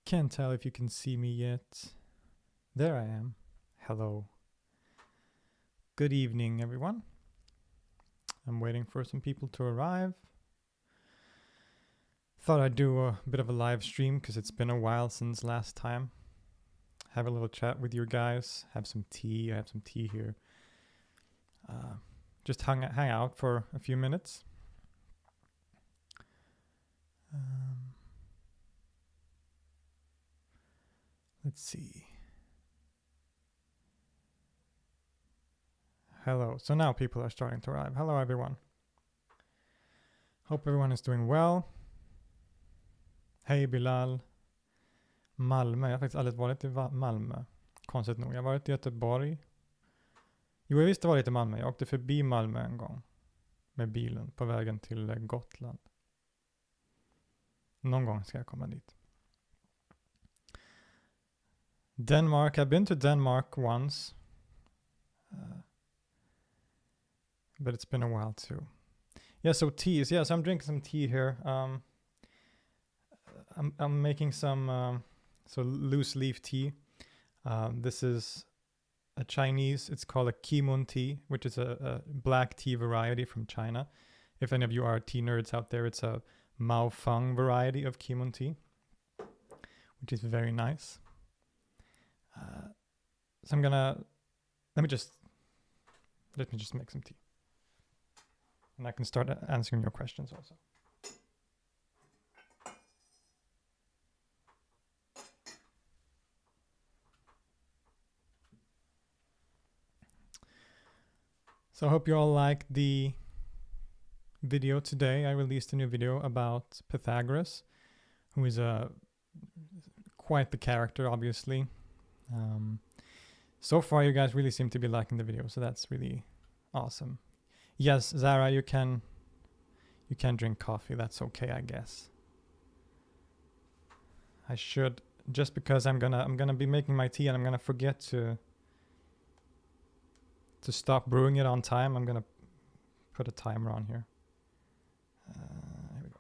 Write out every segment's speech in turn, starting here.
Can't tell if you can see me yet. There I am. Hello. Good evening, everyone. I'm waiting for some people to arrive. Thought I'd do a bit of a live stream because it's been a while since last time. Have a little chat with you guys. Have some tea. I have some tea here. Just hang out for a few minutes. Let's see. Hello. So now people are starting to arrive. Hello, everyone. Hope everyone is doing well. Hej Bilal. Malmö. Jag har faktiskt aldrig varit i Malmö. Konstigt nog. Jag har varit i Göteborg. Jo, jag visste varit i Malmö. Jag åkte förbi Malmö en gång. Med bilen på vägen till Gotland. Någon gång ska jag komma dit. Denmark. I've been to Denmark once. But it's been a while too. Yeah, so teas. Yes, I'm drinking some tea here. I'm making some so loose leaf tea. This is a Chinese. It's called a Kimun tea, which is a black tea variety from China. If any of you are tea nerds out there, it's a Mao Feng variety of Kimun tea, which is very nice. So I'm gonna let me just make some tea. And I can start answering your questions also. So I hope you all liked the video today. I released a new video about Pythagoras, who is quite the character, obviously. So far, you guys really seem to be liking the video, so that's really awesome. Yes, Zara, you can drink coffee. That's okay, I guess. I should, just because I'm gonna be making my tea and I'm gonna forget to stop brewing it on time. I'm gonna put a timer on here. Here we go.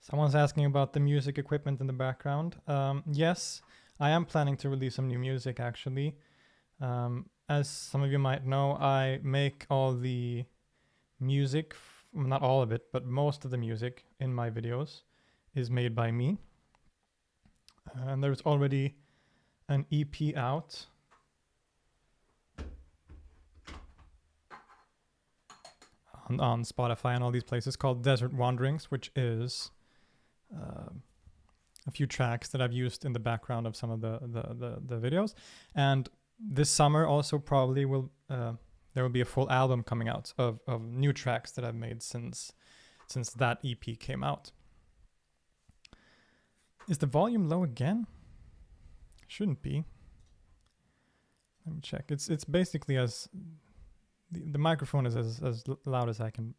Someone's asking about the music equipment in the background. Yes, I am planning to release some new music, actually. As some of you might know, I make all the music, not all of it, but most of the music in my videos is made by me. And there's already an EP out. On Spotify and all these places called Desert Wanderings, which is a few tracks that I've used in the background of some of the videos. And this summer also probably will there will be a full album coming out of new tracks that I've made since that EP came out. Is the volume low again? Shouldn't be. Let me check. It's basically as the microphone is as loud as I can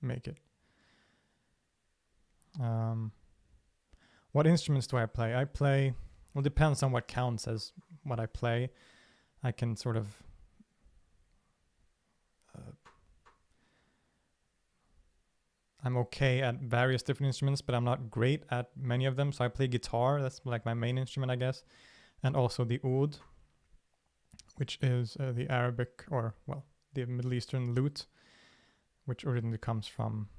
make it. What instruments do I play? I play, well, depends on what counts as what I play. I can sort of I'm okay at various different instruments, but I'm not great at many of them. So I play guitar. That's like my main instrument, I guess. And also the oud, which is the Arabic, or, well, the Middle Eastern lute, which originally comes from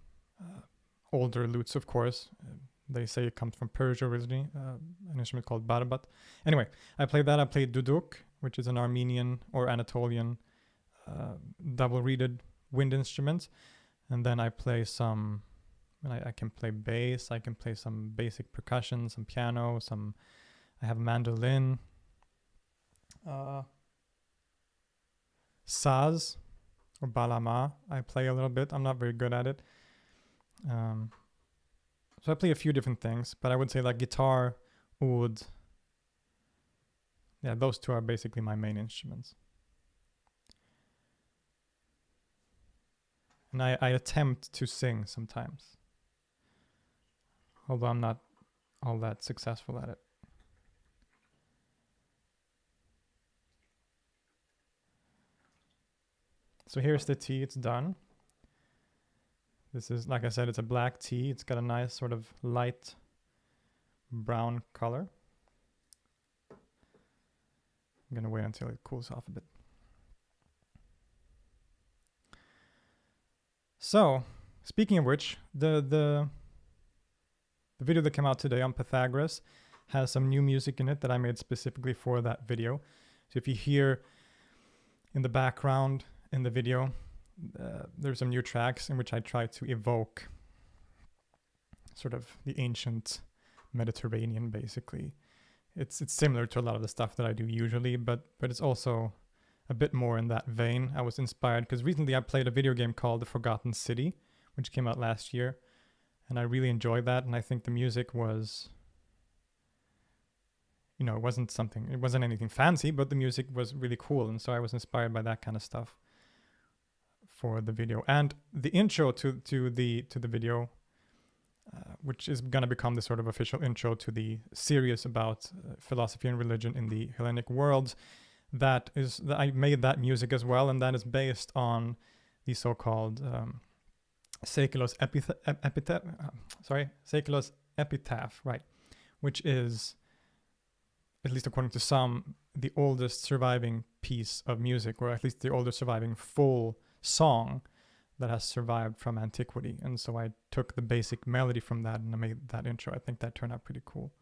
older lutes, of course. They say it comes from Persia originally, an instrument called barbat. Anyway, I play that. I play duduk, which is an Armenian or Anatolian double-reeded wind instrument. And then I play some, I can play bass, I can play some basic percussion, some piano, I have mandolin. Saz, or balama, I play a little bit. I'm not very good at it. So I play a few different things, but I would say like guitar, oud. Yeah, those two are basically my main instruments. And I attempt to sing sometimes, although I'm not all that successful at it. So here's the tea, it's done. This is, like I said, it's a black tea. It's got a nice sort of light brown color. I'm gonna wait until it cools off a bit. So, speaking of which, the video that came out today on Pythagoras has some new music in it that I made specifically for that video. So if you hear in the background in the video, there's some new tracks in which I try to evoke sort of the ancient Mediterranean, basically. It's similar to a lot of the stuff that I do usually, but it's also a bit more in that vein. I was inspired because recently I played a video game called The Forgotten City, which came out last year, and I really enjoyed that. And I think the music was, you know, it wasn't anything fancy, but the music was really cool, and so I was inspired by that kind of stuff for the video. And the intro to the video, which is going to become the sort of official intro to the series about philosophy and religion in the Hellenic world, I made that music as well, and that is based on the so-called Seikilos epitaph, right, which is, at least according to some, the oldest surviving piece of music, or at least the oldest surviving full song that has survived from antiquity. And so I took the basic melody from that and I made that intro. I think that turned out pretty cool.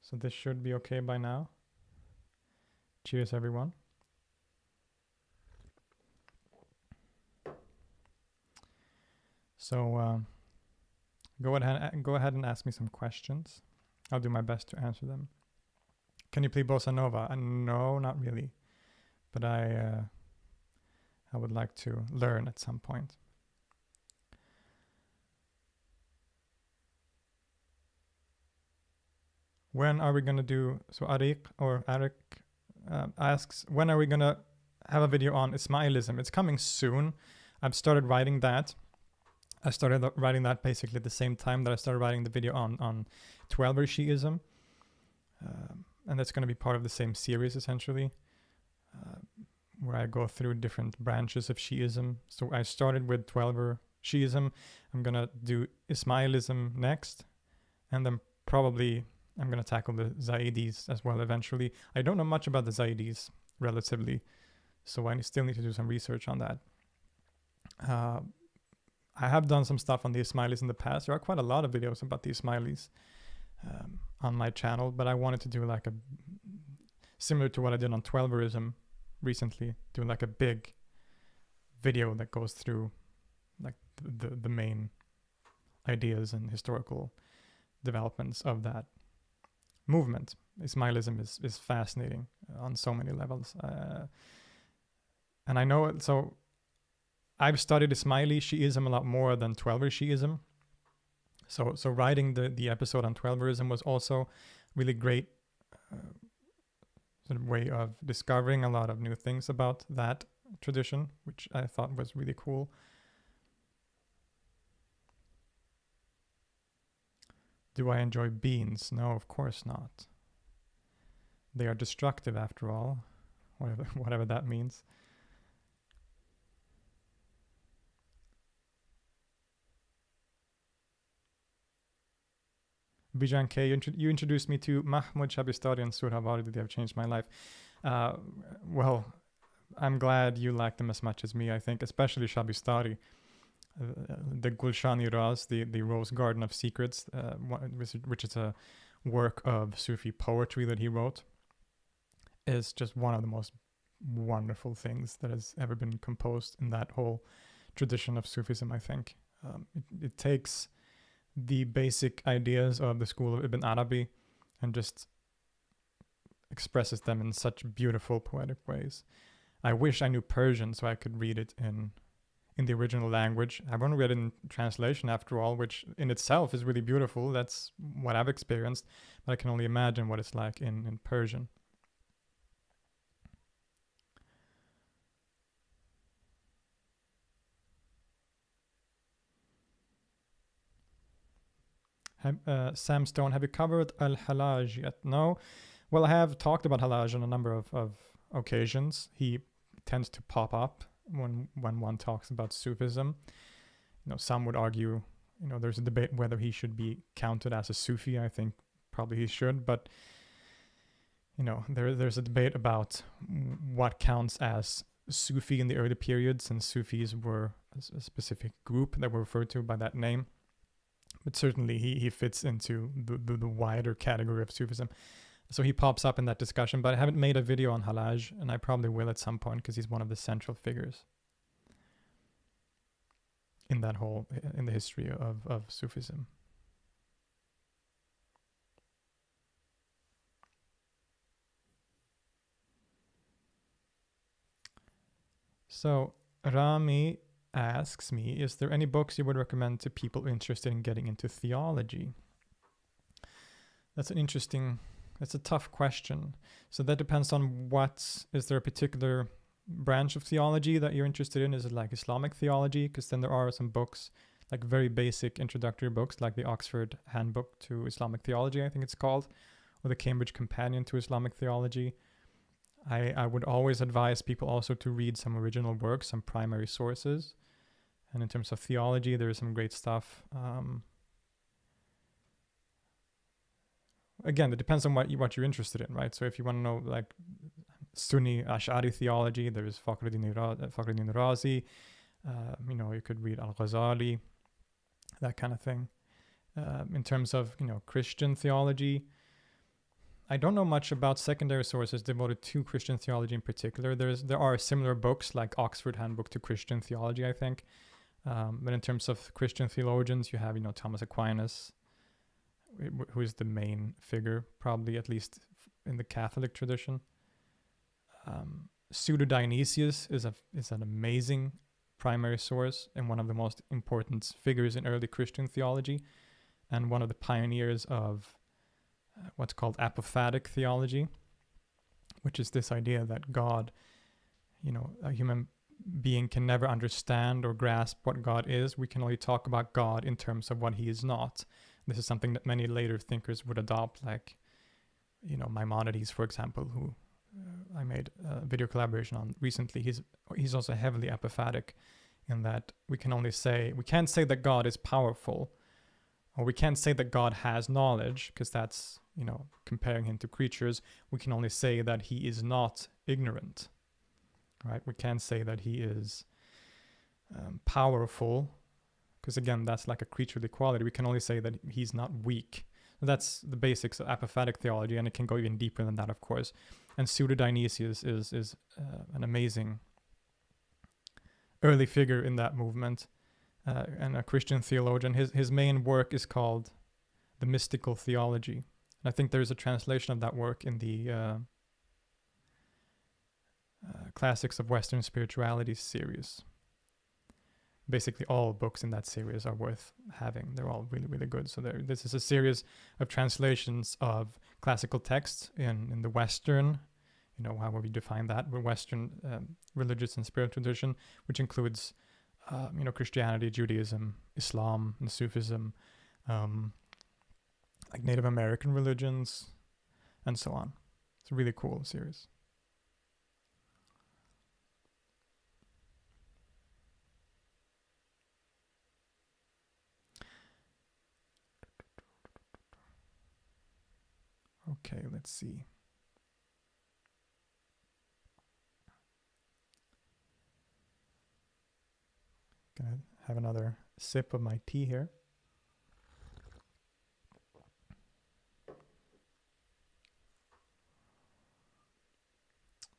So this should be okay by now. Cheers, everyone. So go ahead and ask me some questions. I'll do my best to answer them. Can you play bossa nova? No, not really, but I would like to learn at some point. When are we gonna do? So Arik asks, when are we gonna have a video on Ismailism? It's coming soon. I've started writing that. I started writing that basically at the same time that I started writing the video on 12er Shi'ism. And that's going to be part of the same series, essentially, where I go through different branches of Shi'ism. So I started with 12er Shi'ism. I'm going to do Ismailism next. And then probably I'm going to tackle the Zaydis as well eventually. I don't know much about the Zaydis, relatively. So I still need to do some research on that. I have done some stuff on the Ismailis in the past. There are quite a lot of videos about the Ismailis on my channel, but I wanted to do like similar to what I did on 12erism recently, doing like a big video that goes through like the main ideas and historical developments of that movement. Ismailism is fascinating on so many levels. And I know it, so I've studied Ismaili Shi'ism a lot more than 12er Shi'ism. So writing the episode on 12erism was also really great sort of way of discovering a lot of new things about that tradition, which I thought was really cool. Do I enjoy beans? No, of course not. They are destructive after all, whatever that means. Bijan K, you introduced me to Mahmoud Shabistari and Surhavadi. They have changed my life. Well, I'm glad you like them as much as me, I think, especially Shabistari. The Gulshani Raz, the Rose Garden of Secrets, which is a work of Sufi poetry that he wrote, is just one of the most wonderful things that has ever been composed in that whole tradition of Sufism, I think. It takes the basic ideas of the school of Ibn Arabi and just expresses them in such beautiful poetic ways. I wish I knew Persian so I could read it in the original language. I've only read it in translation after all, which in itself is really beautiful. That's what I've experienced, but I can only imagine what it's like in Persian. Sam Stone, have you covered Al-Hallaj yet? No. Well, I have talked about Hallaj on a number of occasions. He tends to pop up when one talks about Sufism. Some would argue, there's a debate whether he should be counted as a Sufi. I think probably he should, but there's a debate about what counts as Sufi in the early period, since Sufis were a specific group that were referred to by that name. But certainly he fits into the wider category of Sufism. So he pops up in that discussion, but I haven't made a video on Hallaj, and I probably will at some point because he's one of the central figures in the history of Sufism. So Rami asks me, is there any books you would recommend to people interested in getting into theology? That's a tough question. So that depends on is there a particular branch of theology that you're interested in? Is it like Islamic theology? Because then there are some books, like very basic introductory books, like the Oxford Handbook to Islamic Theology, I think it's called, or the Cambridge Companion to Islamic Theology. I would always advise people also to read some original works, some primary sources. And in terms of theology, there is some great stuff. Again, it depends on what you're interested in, right? So if you want to know like Sunni Ash'ari theology, there is Fakhruddin Razi. You could read Al-Ghazali, that kind of thing. In terms of Christian theology, I don't know much about secondary sources devoted to Christian theology in particular. There are similar books like Oxford Handbook to Christian Theology, I think. But in terms of Christian theologians, you have Thomas Aquinas, who is the main figure, probably at least in the Catholic tradition. Pseudo-Dionysius is an amazing primary source and one of the most important figures in early Christian theology, and one of the pioneers of what's called apophatic theology, which is this idea that God, a human being can never understand or grasp what God is. We can only talk about God in terms of what he is not. This is something that many later thinkers would adopt, like, Maimonides, for example, who I made a video collaboration on recently. He's also heavily apophatic in that we can't say that God is powerful, or we can't say that God has knowledge, because that's, comparing him to creatures. We can only say that he is not ignorant, right? We can't say that he is powerful, because again, that's like a creaturely quality. We can only say that he's not weak. That's the basics of apophatic theology, and it can go even deeper than that, of course. And Pseudo-Dionysius is an amazing early figure in that movement, and a Christian theologian. His main work is called The Mystical Theology. And I think there's a translation of that work in the Classics of Western Spirituality series. Basically, all books in that series are worth having. They're all really, really good. So this is a series of translations of classical texts in the Western, however we define that, Western religious and spiritual tradition, which includes, Christianity, Judaism, Islam, and Sufism, like Native American religions, and so on. It's a really cool series. Okay, let's see. Gonna have another sip of my tea here.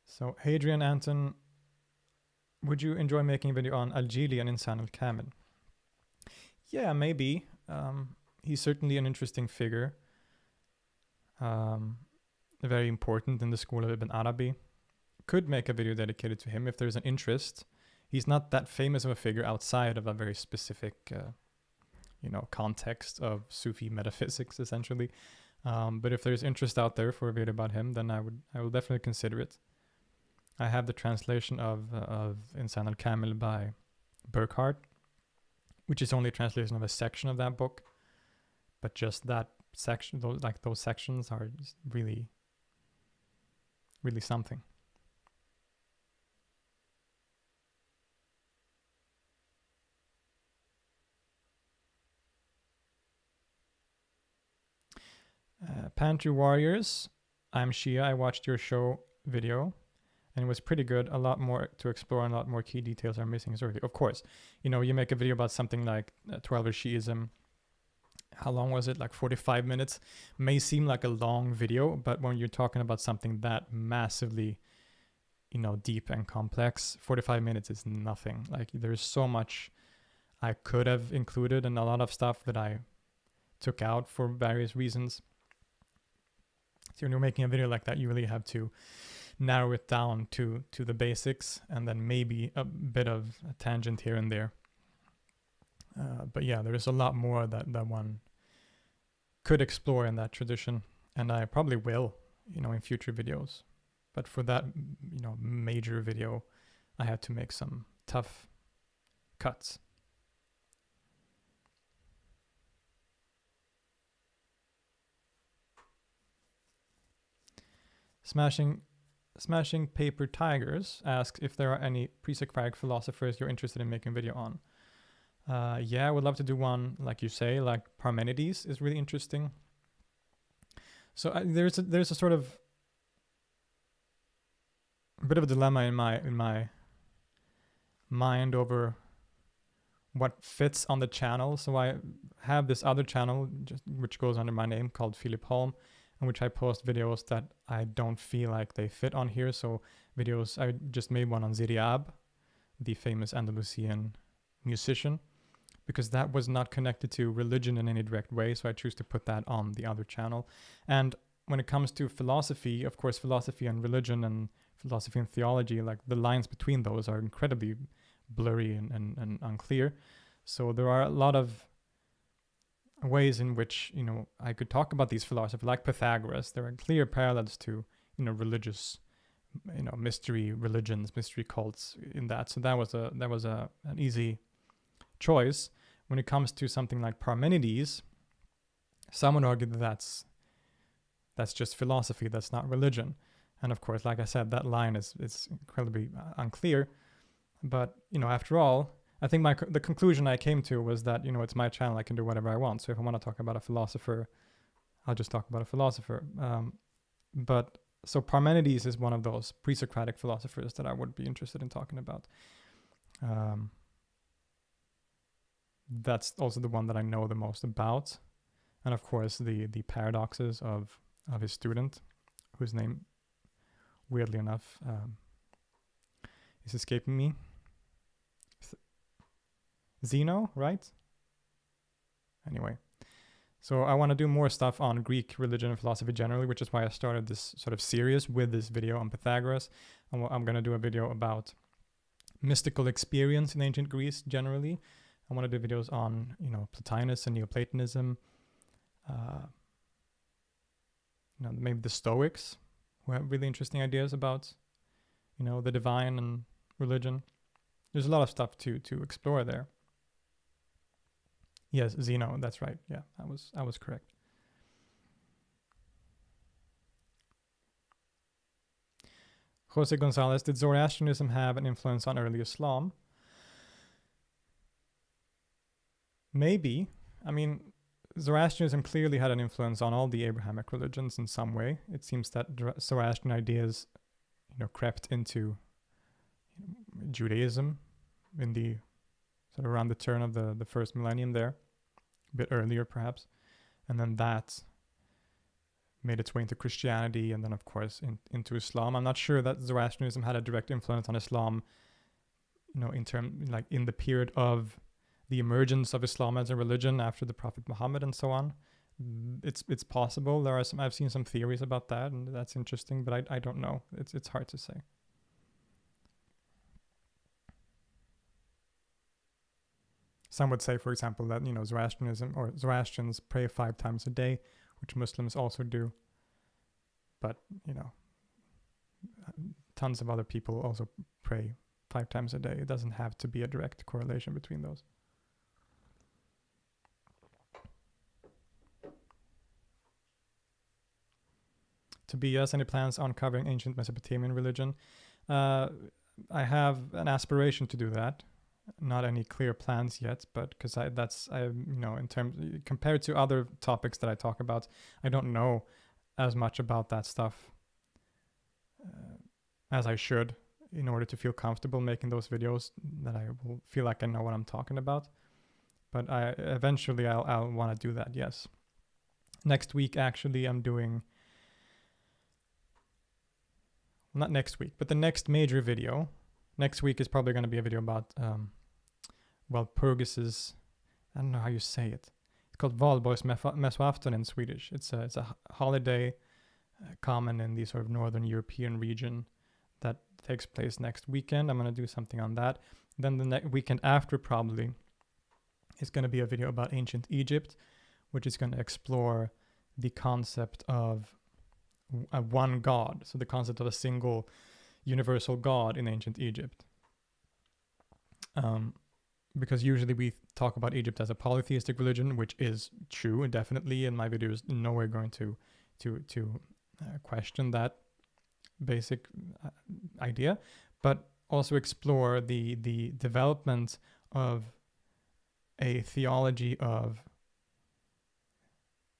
So, Hadrian Anton, would you enjoy making a video on Al-Jili and Insan al-Kamil? Yeah, maybe. He's certainly an interesting figure. Very important in the school of Ibn Arabi. Could make a video dedicated to him if there's an interest. He's not that famous of a figure outside of a very specific, context of Sufi metaphysics, essentially. But if there's interest out there for a video about him, then I will definitely consider it. I have the translation of Insan al-Kamil by Burckhardt, which is only a translation of a section of that book. but just that section, those sections are just really, really something. Pantry Warriors, I'm Shia. I watched your show video and it was pretty good. A lot more to explore and a lot more key details are missing. Of course, you make a video about something like 12er Shiism. How long was it? Like 45 minutes. May seem like a long video, but when you're talking about something that massively, deep and complex, 45 minutes is nothing. Like there's so much I could have included and a lot of stuff that I took out for various reasons. So when you're making a video like that, you really have to narrow it down to the basics and then maybe a bit of a tangent here and there. But yeah, there is a lot more that one could explore in that tradition, and I probably will, in future videos. But for that, major video, I had to make some tough cuts. Smashing Paper Tigers asks if there are any pre-Socratic philosophers you're interested in making a video on. Yeah, I would love to do one, like you say, like Parmenides is really interesting. So there's a sort of a bit of a dilemma in my mind over what fits on the channel. So I have this other channel which goes under my name called Filip Holm, in which I post videos that I don't feel like they fit on here. So videos, I just made one on Ziriab, the famous Andalusian musician, because that was not connected to religion in any direct way. So I choose to put that on the other channel. And when it comes to philosophy, of course, philosophy and religion and philosophy and theology, like the lines between those are incredibly blurry and unclear. So there are a lot of ways in which, I could talk about these philosophers like Pythagoras. There are clear parallels to, religious, mystery religions, mystery cults in that. So that was an easy choice. When it comes to something like Parmenides, someone argued that that's just philosophy, that's not religion. And of course, like I said, that line is incredibly unclear. But, after all, I think the conclusion I came to was that, it's my channel, I can do whatever I want. So if I want to talk about a philosopher, I'll just talk about a philosopher. But so Parmenides is one of those pre-Socratic philosophers that I would be interested in talking about. That's also the one that I know the most about. And of course, the paradoxes of his student, whose name, weirdly enough, is escaping me. Zeno, right? Anyway, so I want to do more stuff on Greek religion and philosophy generally, which is why I started this sort of series with this video on Pythagoras. I'm going to do a video about mystical experience in ancient Greece generally. I want to do videos on, Plotinus and Neoplatonism. Maybe the Stoics, who have really interesting ideas about, the divine and religion. There's a lot of stuff to explore there. Yes, Zeno, that's right. Yeah, I was correct. Jose Gonzalez, did Zoroastrianism have an influence on early Islam? Maybe. I mean, Zoroastrianism clearly had an influence on all the Abrahamic religions in some way. It seems that Zoroastrian ideas, crept into Judaism in the sort of around the turn of the first millennium there, a bit earlier perhaps, and then that made its way into Christianity, and then of course into Islam. I'm not sure that Zoroastrianism had a direct influence on Islam, in the period of the emergence of Islam as a religion after the Prophet Muhammad and so on. It's possible. I've seen some theories about that, and that's interesting, but I don't know. It's hard to say. Some would say, for example, that, Zoroastrianism or Zoroastrians pray 5 times a day, which Muslims also do. But, tons of other people also pray 5 times a day. It doesn't have to be a direct correlation between those. Tobias, any plans on covering ancient Mesopotamian religion? I have an aspiration to do that. Not any clear plans yet, but because in terms compared to other topics that I talk about, I don't know as much about that stuff as I should in order to feel comfortable making those videos that I will feel like I know what I'm talking about. But eventually I'll want to do that, yes. Next week, actually, I'm doing, not next week, but the next major video. Next week is probably going to be a video about Walpurgis's, I don't know how you say it. It's called Valborgsmässoafton in Swedish. It's a holiday common in the sort of northern European region that takes place next weekend. I'm going to do something on that. Then the weekend after probably is going to be a video about ancient Egypt, which is going to explore the concept of one God. So the concept of a single universal God in ancient Egypt. Because usually we talk about Egypt as a polytheistic religion, which is true and definitely, and my video is nowhere going to question that basic idea, but also explore the development of a theology of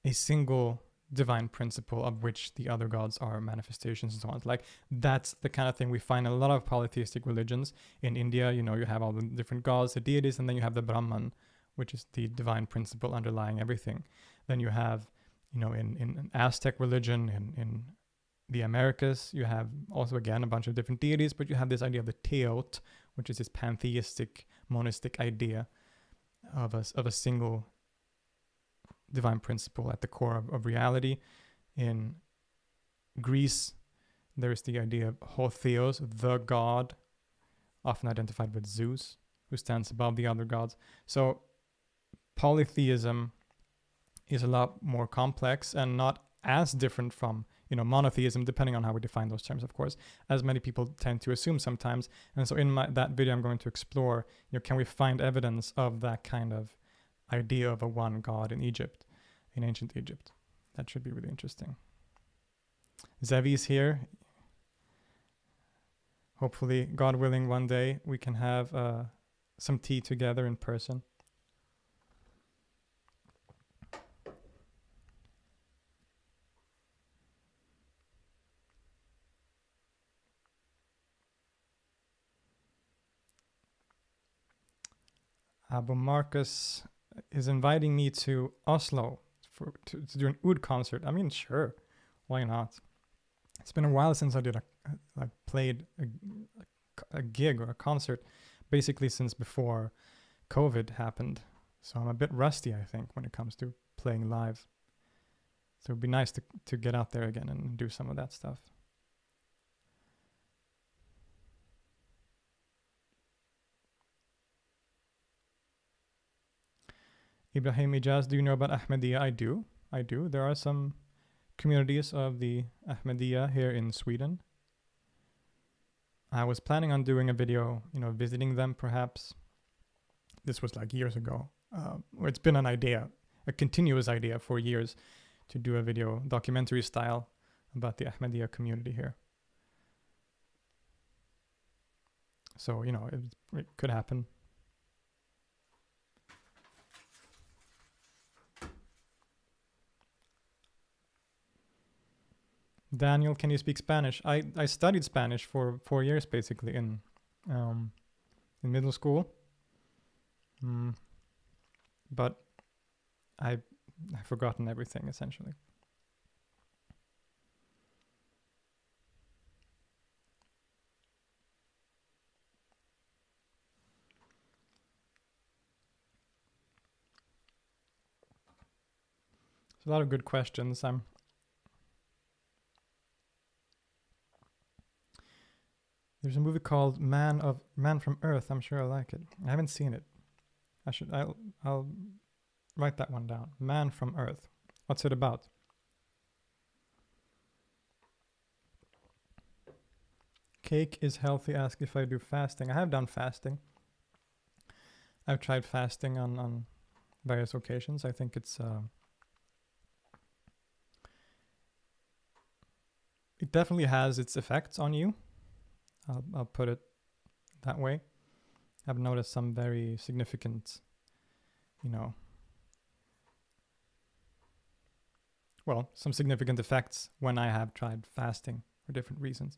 a single divine principle of which the other gods are manifestations and so on. Like, that's the kind of thing we find in a lot of polytheistic religions. In India, you have all the different gods, the deities, and then you have the Brahman, which is the divine principle underlying everything. Then you have, in Aztec religion, in the Americas, you have also, again, a bunch of different deities, but you have this idea of the Teot, which is this pantheistic, monistic idea of a single divine principle at the core of reality. In Greece, there's the idea of Ho Theos, the god, often identified with Zeus, who stands above the other gods. So polytheism is a lot more complex and not as different from monotheism, depending on how we define those terms, of course, as many people tend to assume sometimes. And so in that video, I'm going to explore, can we find evidence of that kind of idea of a one God in Egypt, in ancient Egypt? That should be really interesting. Zevi's here. Hopefully, God willing, one day we can have some tea together in person. Abu Marcus is inviting me to Oslo to do an oud concert. I mean, sure, why not? It's been a while since I played a gig or a concert, basically since before COVID happened. So I'm a bit rusty, I think, when it comes to playing live. So it'd be nice to get out there again and do some of that stuff. Ibrahim Ijaz, do you know about Ahmadiyya? I do. There are some communities of the Ahmadiyya here in Sweden. I was planning on doing a video, visiting them perhaps. This was like years ago. It's been an idea, a continuous idea for years, to do a video, documentary style, about the Ahmadiyya community here. So, it could happen. Daniel, can you speak Spanish? I studied Spanish for 4 years, basically, in middle school. But I've forgotten everything, essentially. There's a lot of good questions. There's a movie called Man from Earth. I'm sure I like it. I haven't seen it. I'll write that one down. Man from Earth. What's it about? Cake is healthy. Ask if I do fasting. I have done fasting. I've tried fasting on various occasions. I think it's it definitely has its effects on you. I'll put it that way. I've noticed some very significant, some significant effects when I have tried fasting for different reasons.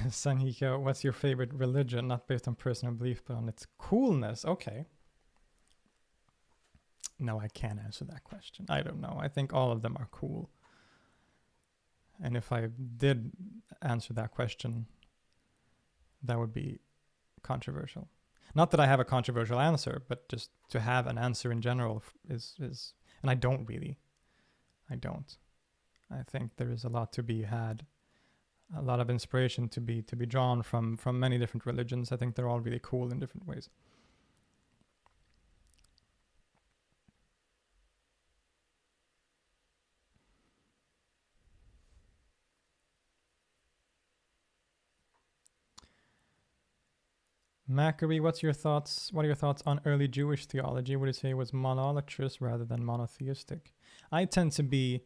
Sanhika, what's your favorite religion? Not based on personal belief, but on its coolness. Okay. No, I can't answer that question. I don't know. I think all of them are cool. And if I did answer that question, that would be controversial. Not that I have a controversial answer, but just to have an answer in general is and I don't really. I don't. I think there is a lot to be had, a lot of inspiration to be drawn from many different religions. I think they're all really cool in different ways. Macquarie, what are your thoughts on early Jewish theology? Would you say it was monolatrous rather than monotheistic? I tend to be,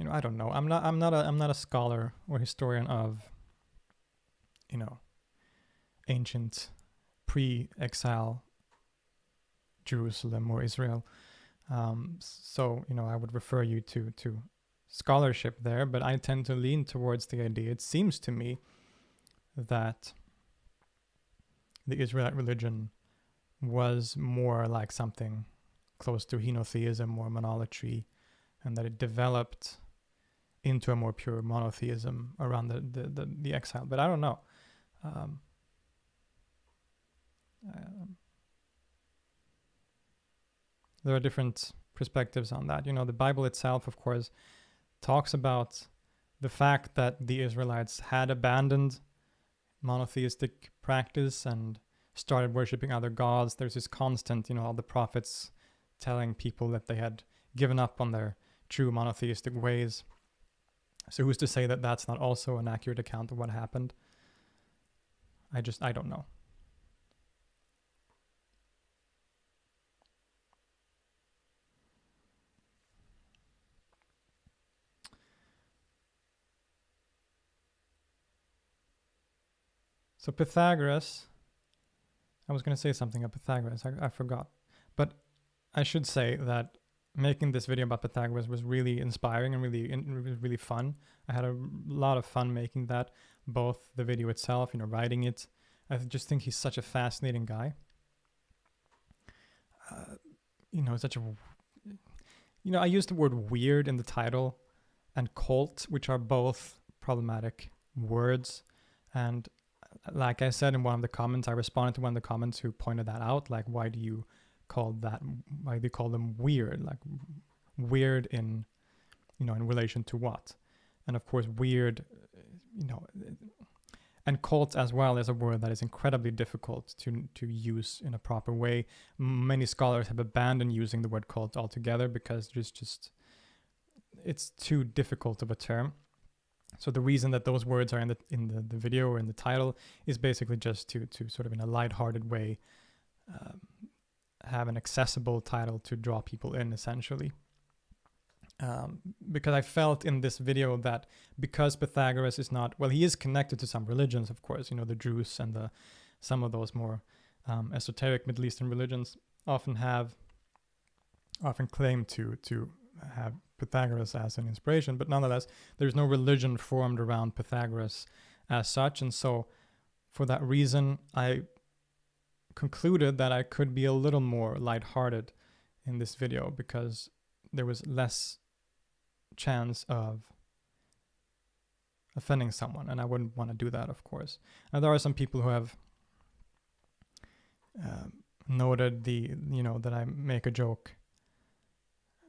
I don't know. I'm not a scholar or historian of, ancient pre-exile Jerusalem or Israel. So I would refer you to scholarship there, but I tend to lean towards the idea. It seems to me that the Israelite religion was more like something close to henotheism or monolatry, and that it developed into a more pure monotheism around the exile. But I don't know. There are different perspectives on that. The Bible itself, of course, talks about the fact that the Israelites had abandoned monotheistic practice and started worshiping other gods. There's this constant, all the prophets telling people that they had given up on their true monotheistic ways. So who's to say that that's not also an accurate account of what happened? I don't know. So Pythagoras, I was going to say something about Pythagoras. I forgot. But I should say that making this video about Pythagoras was really inspiring and really fun. I had a lot of fun making that, both the video itself, writing it. I just think he's such a fascinating guy. Such a... I used the word weird in the title and cult, which are both problematic words. And like I said in one of the comments, I responded to one of the comments who pointed that out. Like, why do you call them weird? Like, weird in relation to what? And of course, weird, and cult as well is a word that is incredibly difficult to use in a proper way. Many scholars have abandoned using the word cult altogether because it's too difficult of a term. So the reason that those words are in the video or in the title is basically just to sort of in a lighthearted way have an accessible title to draw people in, essentially. Because I felt in this video that because Pythagoras is not, well, he is connected to some religions, of course, the Druze and some of those more esoteric Middle Eastern religions often claim to have Pythagoras as an inspiration, but nonetheless, there's no religion formed around Pythagoras as such. And so for that reason, I concluded that I could be a little more lighthearted in this video because there was less chance of offending someone, and I wouldn't want to do that, of course. And there are some people who have noted that I make a joke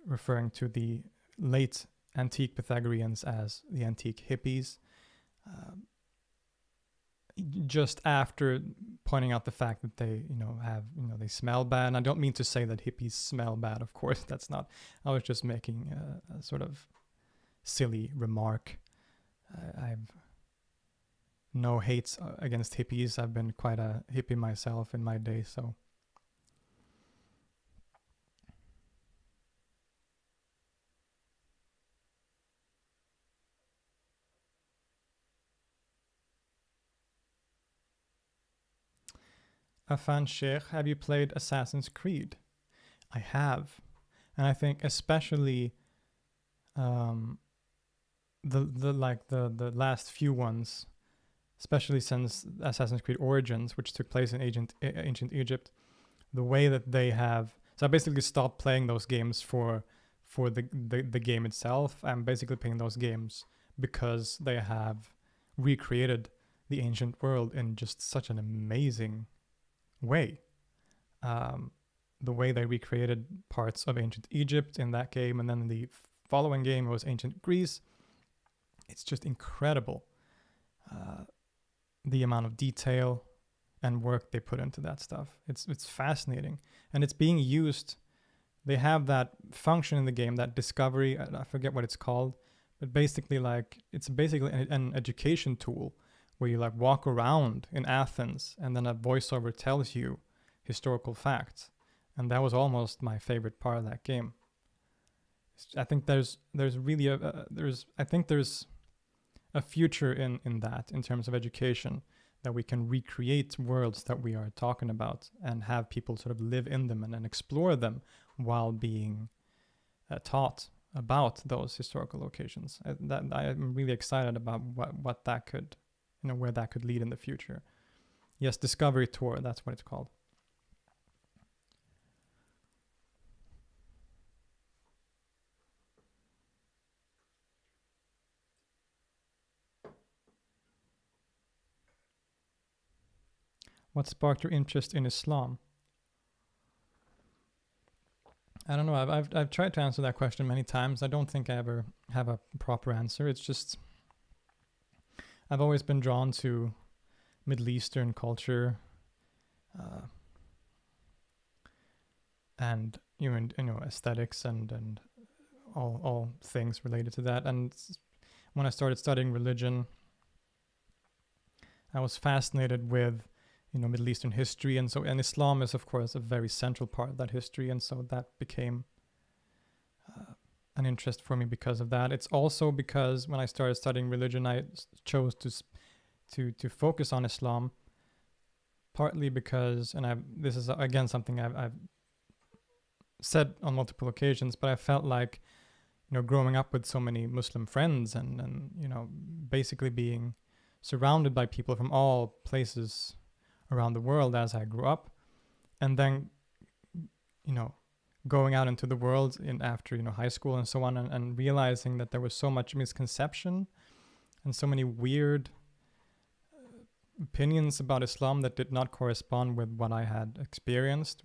referring to the late antique Pythagoreans as the antique hippies, just after pointing out the fact that they they smell bad. And I don't mean to say that hippies smell bad, of course. That's not, I was just making a sort of silly remark. I've no hates against hippies. I've been quite a hippie myself in my day, so. Afan Sheikh, have you played Assassin's Creed? I have, and I think especially the last few ones, especially since Assassin's Creed Origins, which took place in ancient Egypt, the way that they have. So I basically stopped playing those games for the game itself. I'm basically playing those games because they have recreated the ancient world in just such an amazing way. The way they recreated parts of ancient Egypt in that game, and then the following game was ancient Greece. It's just incredible, the amount of detail and work they put into that stuff. It's fascinating, and it's being used. They have that function in the game, that discovery. I forget what it's called, but basically, like, it's basically an education tool where you like walk around in Athens, and then a voiceover tells you historical facts. And that was almost my favorite part of that game. I think there's really there's a future in that, in terms of education, that we can recreate worlds that we are talking about and have people sort of live in them and explore them while being taught about those historical locations. I'm really excited about what that could, where that could lead in the future. Yes, Discovery Tour, that's what it's called. What sparked your interest in Islam? I don't know. I've tried to answer that question many times. I don't think I ever have a proper answer. It's just I've always been drawn to Middle Eastern culture, and aesthetics and all things related to that. And when I started studying religion, I was fascinated with Middle Eastern history, and Islam is, of course, a very central part of that history, and so that became an interest for me because of that. It's also because when I started studying religion, I chose to focus on Islam, partly because, and this is again something I've said on multiple occasions, but I felt like growing up with so many Muslim friends and basically being surrounded by people from all places around the world as I grew up, and then going out into the world after high school and so on, and realizing that there was so much misconception and so many weird opinions about Islam that did not correspond with what I had experienced,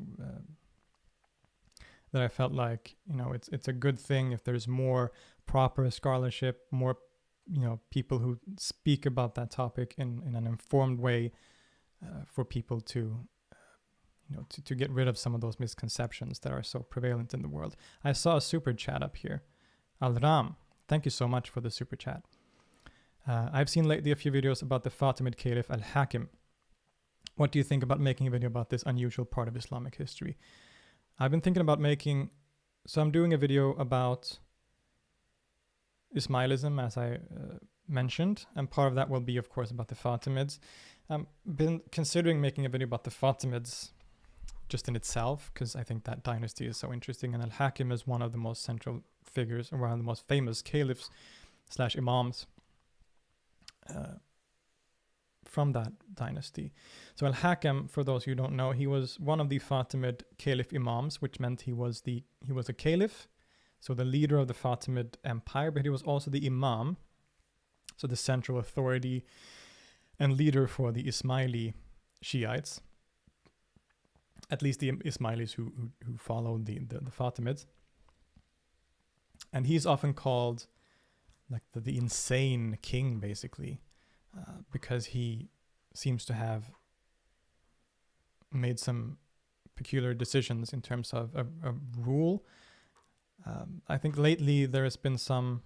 that I felt like it's a good thing if there's more proper scholarship, more people who speak about that topic in an informed way, for people to get rid of some of those misconceptions that are so prevalent in the world. I saw a super chat up here. Al-Ram, thank you so much for the super chat. I've seen lately a few videos about the Fatimid Caliph Al-Hakim. What do you think about making a video about this unusual part of Islamic history? I've been thinking about I'm doing a video about Ismailism, as I mentioned, and part of that will be, of course, about the Fatimids. I've been considering making a video about the Fatimids just in itself, because I think that dynasty is so interesting, and Al-Hakim is one of the most central figures, or one of the most famous caliphs / imams from that dynasty. So Al-Hakim, for those who don't know, he was one of the Fatimid caliph imams, which meant he was a caliph, so the leader of the Fatimid empire, but he was also the imam, so the central authority and leader for the Ismaili Shiites, at least the Ismailis who followed the Fatimids. And he's often called like the insane king, basically, because he seems to have made some peculiar decisions in terms of rule. I think lately there has been some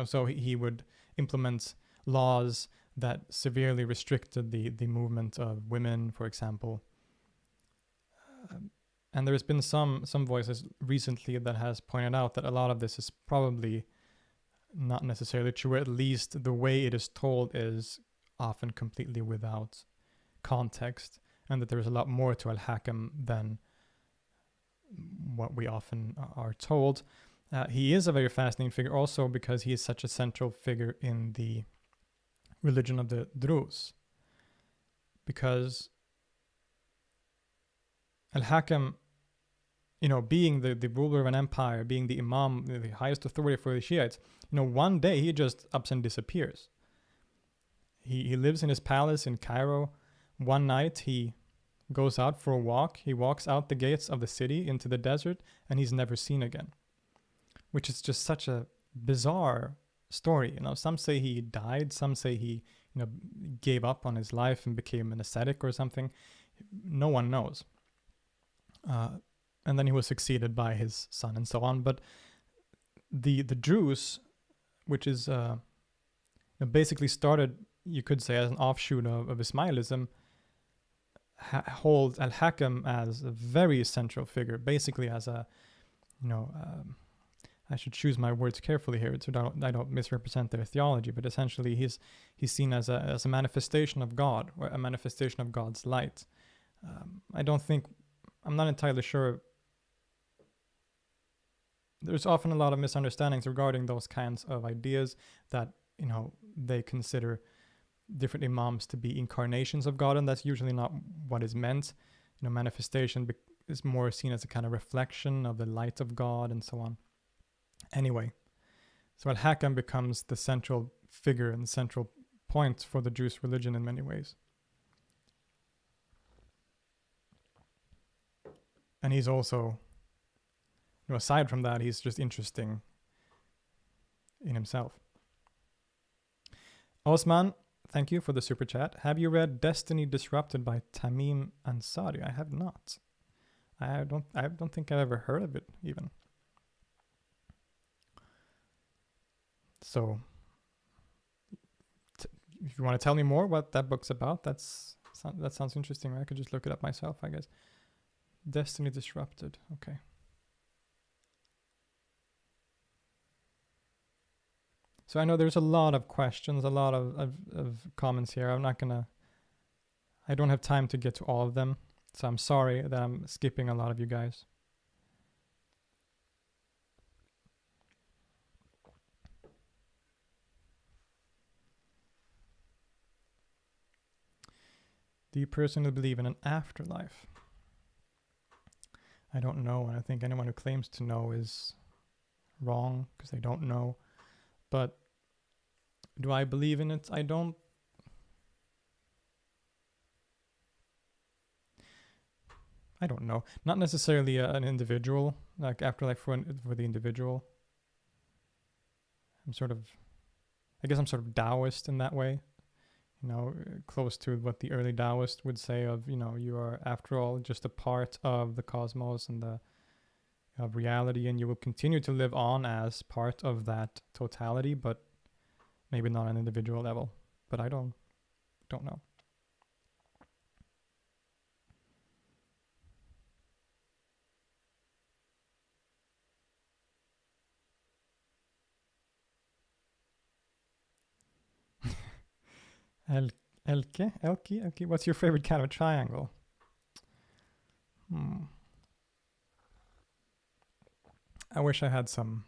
So he would implement laws that severely restricted the movement of women, for example. And there's been some voices recently that has pointed out that a lot of this is probably not necessarily true, or at least the way it is told is often completely without context, and that there's a lot more to Al-Hakam than what we often are told. He is a very fascinating figure also because he is such a central figure in the religion of the Druze. Because Al-Hakam, being the ruler of an empire, being the imam, the highest authority for the Shiites, one day he just ups and disappears. He lives in his palace in Cairo. One night he goes out for a walk. He walks out the gates of the city into the desert, and he's never seen again. Which is just such a bizarre story. Some say he died. Some say he, gave up on his life and became an ascetic or something. No one knows. And then he was succeeded by his son and so on. But the Druze, which is basically started, you could say, as an offshoot of Ismailism, holds Al-Hakam as a very central figure, basically as a, I should choose my words carefully here so I don't misrepresent their theology, but essentially he's seen as a manifestation of God, or a manifestation of God's light. I'm not entirely sure. There's often a lot of misunderstandings regarding those kinds of ideas that, they consider different imams to be incarnations of God, and that's usually not what is meant. Manifestation is more seen as a kind of reflection of the light of God and so on. Anyway, so Al-Hakam becomes the central figure and central point for the Jewish religion in many ways. And he's also, aside from that, he's just interesting in himself. Osman, thank you for the super chat. Have you read Destiny Disrupted by Tamim Ansari? I have not. I don't think I've ever heard of it even. So, if you want to tell me more what that book's about, that sounds interesting. I could just look it up myself, I guess. Destiny Disrupted. Okay. So I know there's a lot of questions, a lot of comments here. I don't have time to get to all of them. So I'm sorry that I'm skipping a lot of you guys. Do you personally believe in an afterlife? I don't know, and I think anyone who claims to know is wrong because they don't know. But do I believe in it? I don't. I don't know. Not necessarily an individual, like afterlife for the individual. I guess I'm sort of Taoist in that way. Close to what the early Taoists would say of, you are, after all, just a part of the cosmos and of reality, and you will continue to live on as part of that totality, but maybe not on an individual level. But I don't know. Elke, what's your favorite kind of triangle? I wish I had some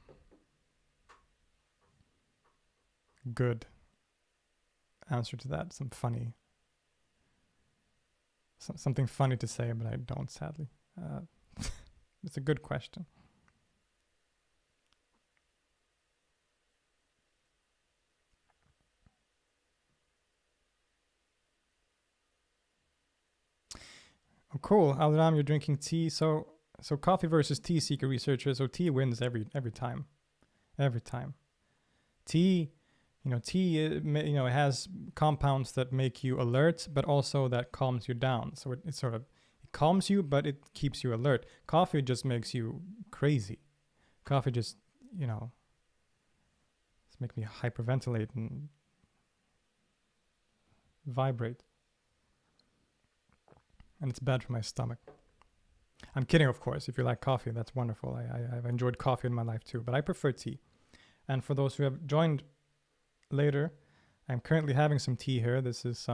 good answer to that. Something funny to say, but I don't, sadly. It's a good question. Oh, cool. Alram, you're drinking tea. So coffee versus tea seeker researchers. So tea wins every time. Every time. Tea, it has compounds that make you alert, but also that calms you down. So it calms you, but it keeps you alert. Coffee just makes you crazy. Coffee just, It's making me hyperventilate and vibrate. And it's bad for my stomach. I'm kidding, of course. If you like coffee, that's wonderful. I've enjoyed coffee in my life too, but I prefer tea. And for those who have joined later, I'm currently having some tea here. This is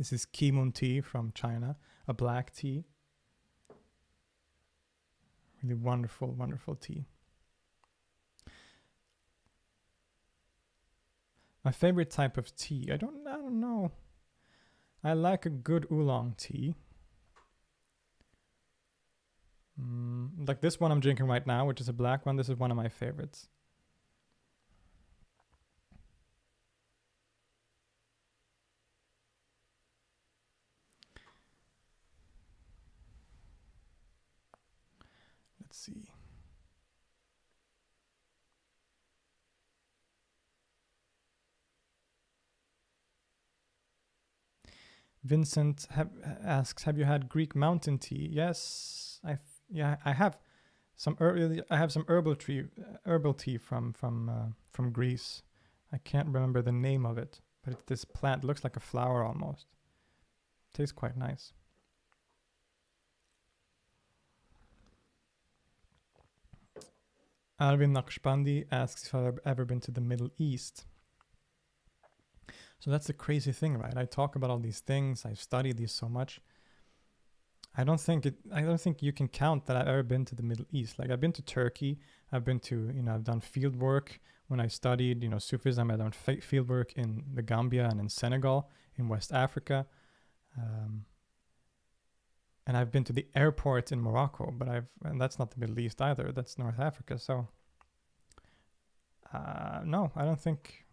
Kimun tea from China, a black tea. Really wonderful, wonderful tea. My favorite type of tea, I don't know. I like a good oolong tea. Like this one I'm drinking right now, which is a black one. This is one of my favorites. Let's see. Vincent asks, "Have you had Greek mountain tea?" Yes, I have some herbal tea from Greece. I can't remember the name of it, but it's this plant. It looks like a flower almost. Tastes quite nice. Alvin Naqshbandi asks if I've ever been to the Middle East. So that's the crazy thing, right? I talk about all these things. I've studied these so much. I don't think you can count that I've ever been to the Middle East. Like I've been to Turkey. I've been to, I've done field work when I studied, Sufism. I've done field work in the Gambia and in Senegal, in West Africa. And I've been to the airport in Morocco, and that's not the Middle East either. That's North Africa. So, no, I don't think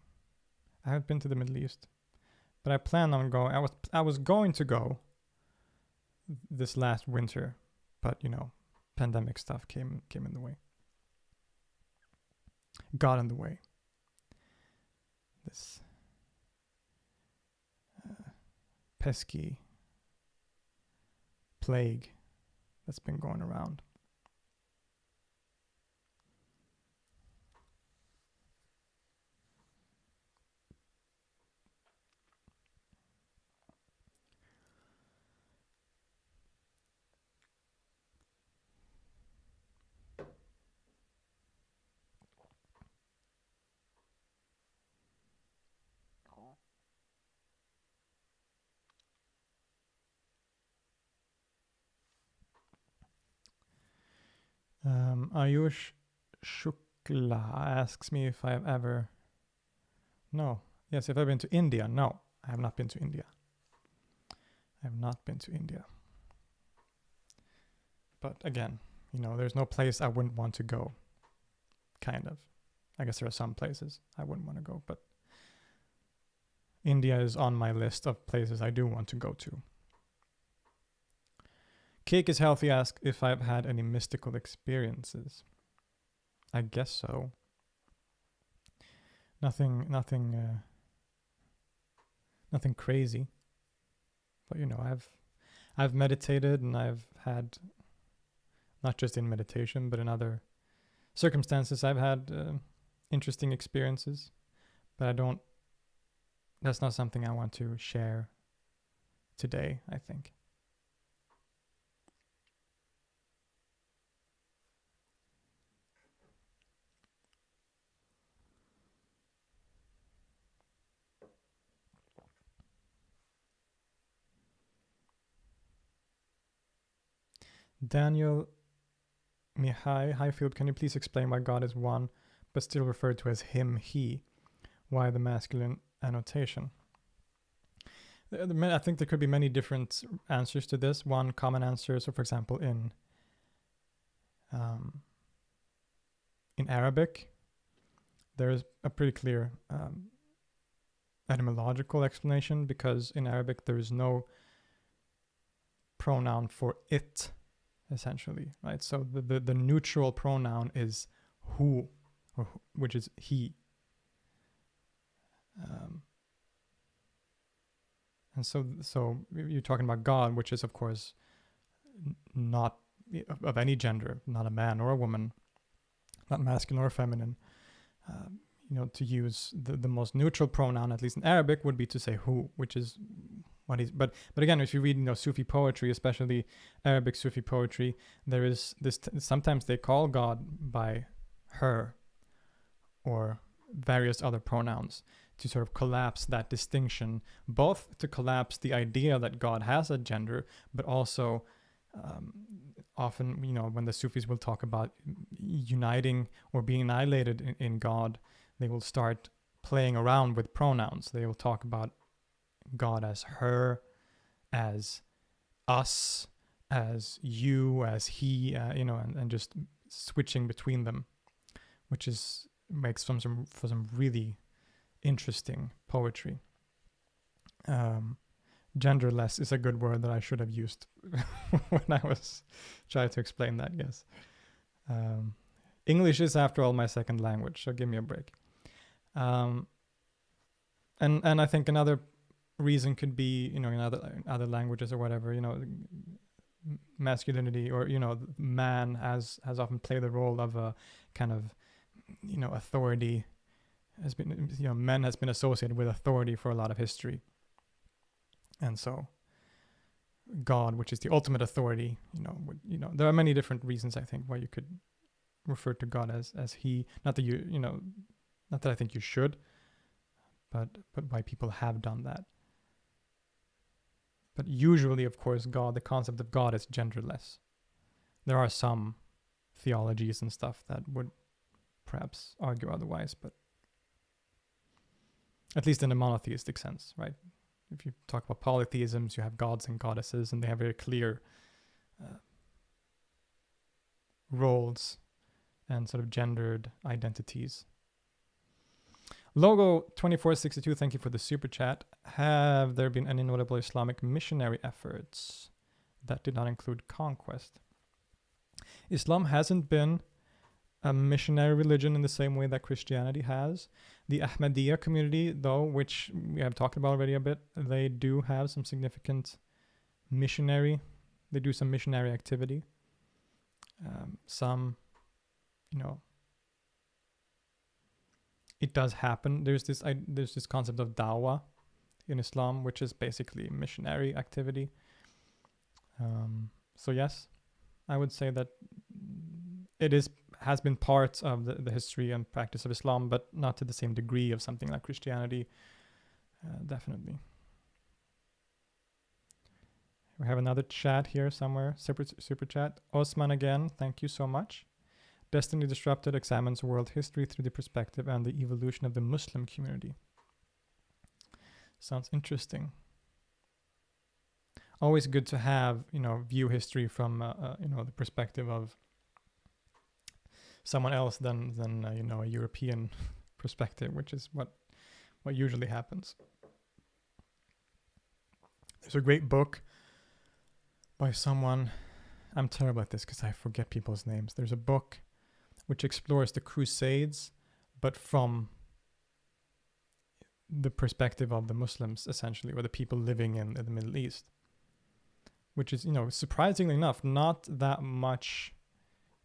I have been to the Middle East, but I plan on going. I was going to go this last winter, but pandemic stuff came in the way. Got in the way. This pesky plague that's been going around. Ayush Shukla asks me if I've ever... No. Yes, if I've been to India. No, I have not been to India. I have not been to India. But again, there's no place I wouldn't want to go. Kind of. I guess there are some places I wouldn't want to go, but India is on my list of places I do want to go to. Cake is Healthy asks if I've had any mystical experiences. I guess so. Nothing crazy. But I've meditated, and I've had, not just in meditation, but in other circumstances, I've had interesting experiences. But that's not something I want to share today, I think. Daniel Mihai, hi Filip, can you please explain why God is one, but still referred to as him, he? Why the masculine annotation? I think there could be many different answers to this. One common answer, so for example, in Arabic, there is a pretty clear etymological explanation, because in Arabic there is no pronoun for it, essentially, right? So the neutral pronoun is hu, which is he. And so you're talking about God, which is of course not of any gender, not a man or a woman, not masculine or feminine. to use the most neutral pronoun, at least in Arabic, would be to say who, which is what he's. But again, if you read Sufi poetry, especially Arabic Sufi poetry, there is this. Sometimes they call God by her or various other pronouns to sort of collapse that distinction, both to collapse the idea that God has a gender, but also often, when the Sufis will talk about uniting or being annihilated in God, they will start playing around with pronouns. They will talk about God as her, as us, as you, as he, and just switching between them, which makes for some really interesting poetry. Genderless is a good word that I should have used when I was trying to explain that, yes. English is, after all, my second language, so give me a break. And I think another reason could be, in other languages or whatever, masculinity, or, man has often played the role of a kind of, authority. Has been, men has been associated with authority for a lot of history. And so God, which is the ultimate authority, there are many different reasons, I think, why you could refer to God as he. Not that not that I think you should, but why people have done that. But usually, of course, the concept of God is genderless. There are some theologies and stuff that would perhaps argue otherwise, but at least in a monotheistic sense, right? If you talk about polytheisms, you have gods and goddesses, and they have very clear roles and sort of gendered identities. Logo 2462, thank you for the super chat. Have there been any notable Islamic missionary efforts that did not include conquest? Islam hasn't been a missionary religion in the same way that Christianity has. The Ahmadiyya community, though, which we have talked about already a bit, they do have some significant missionary activity. It does happen. There's this concept of dawah in Islam, which is basically missionary activity. So yes, I would say that has been part of the history and practice of Islam, but not to the same degree of something like Christianity. Definitely. We have another chat here somewhere. Super chat. Osman again, thank you so much. Destiny Disrupted examines world history through the perspective and the evolution of the Muslim community. Sounds interesting. Always good to have, view history from, the perspective of someone else than a European perspective, which is what usually happens. There's a great book by someone. I'm terrible at this because I forget people's names. There's a book which explores the Crusades, but from the perspective of the Muslims, essentially, or the people living in the Middle East, which is, surprisingly enough,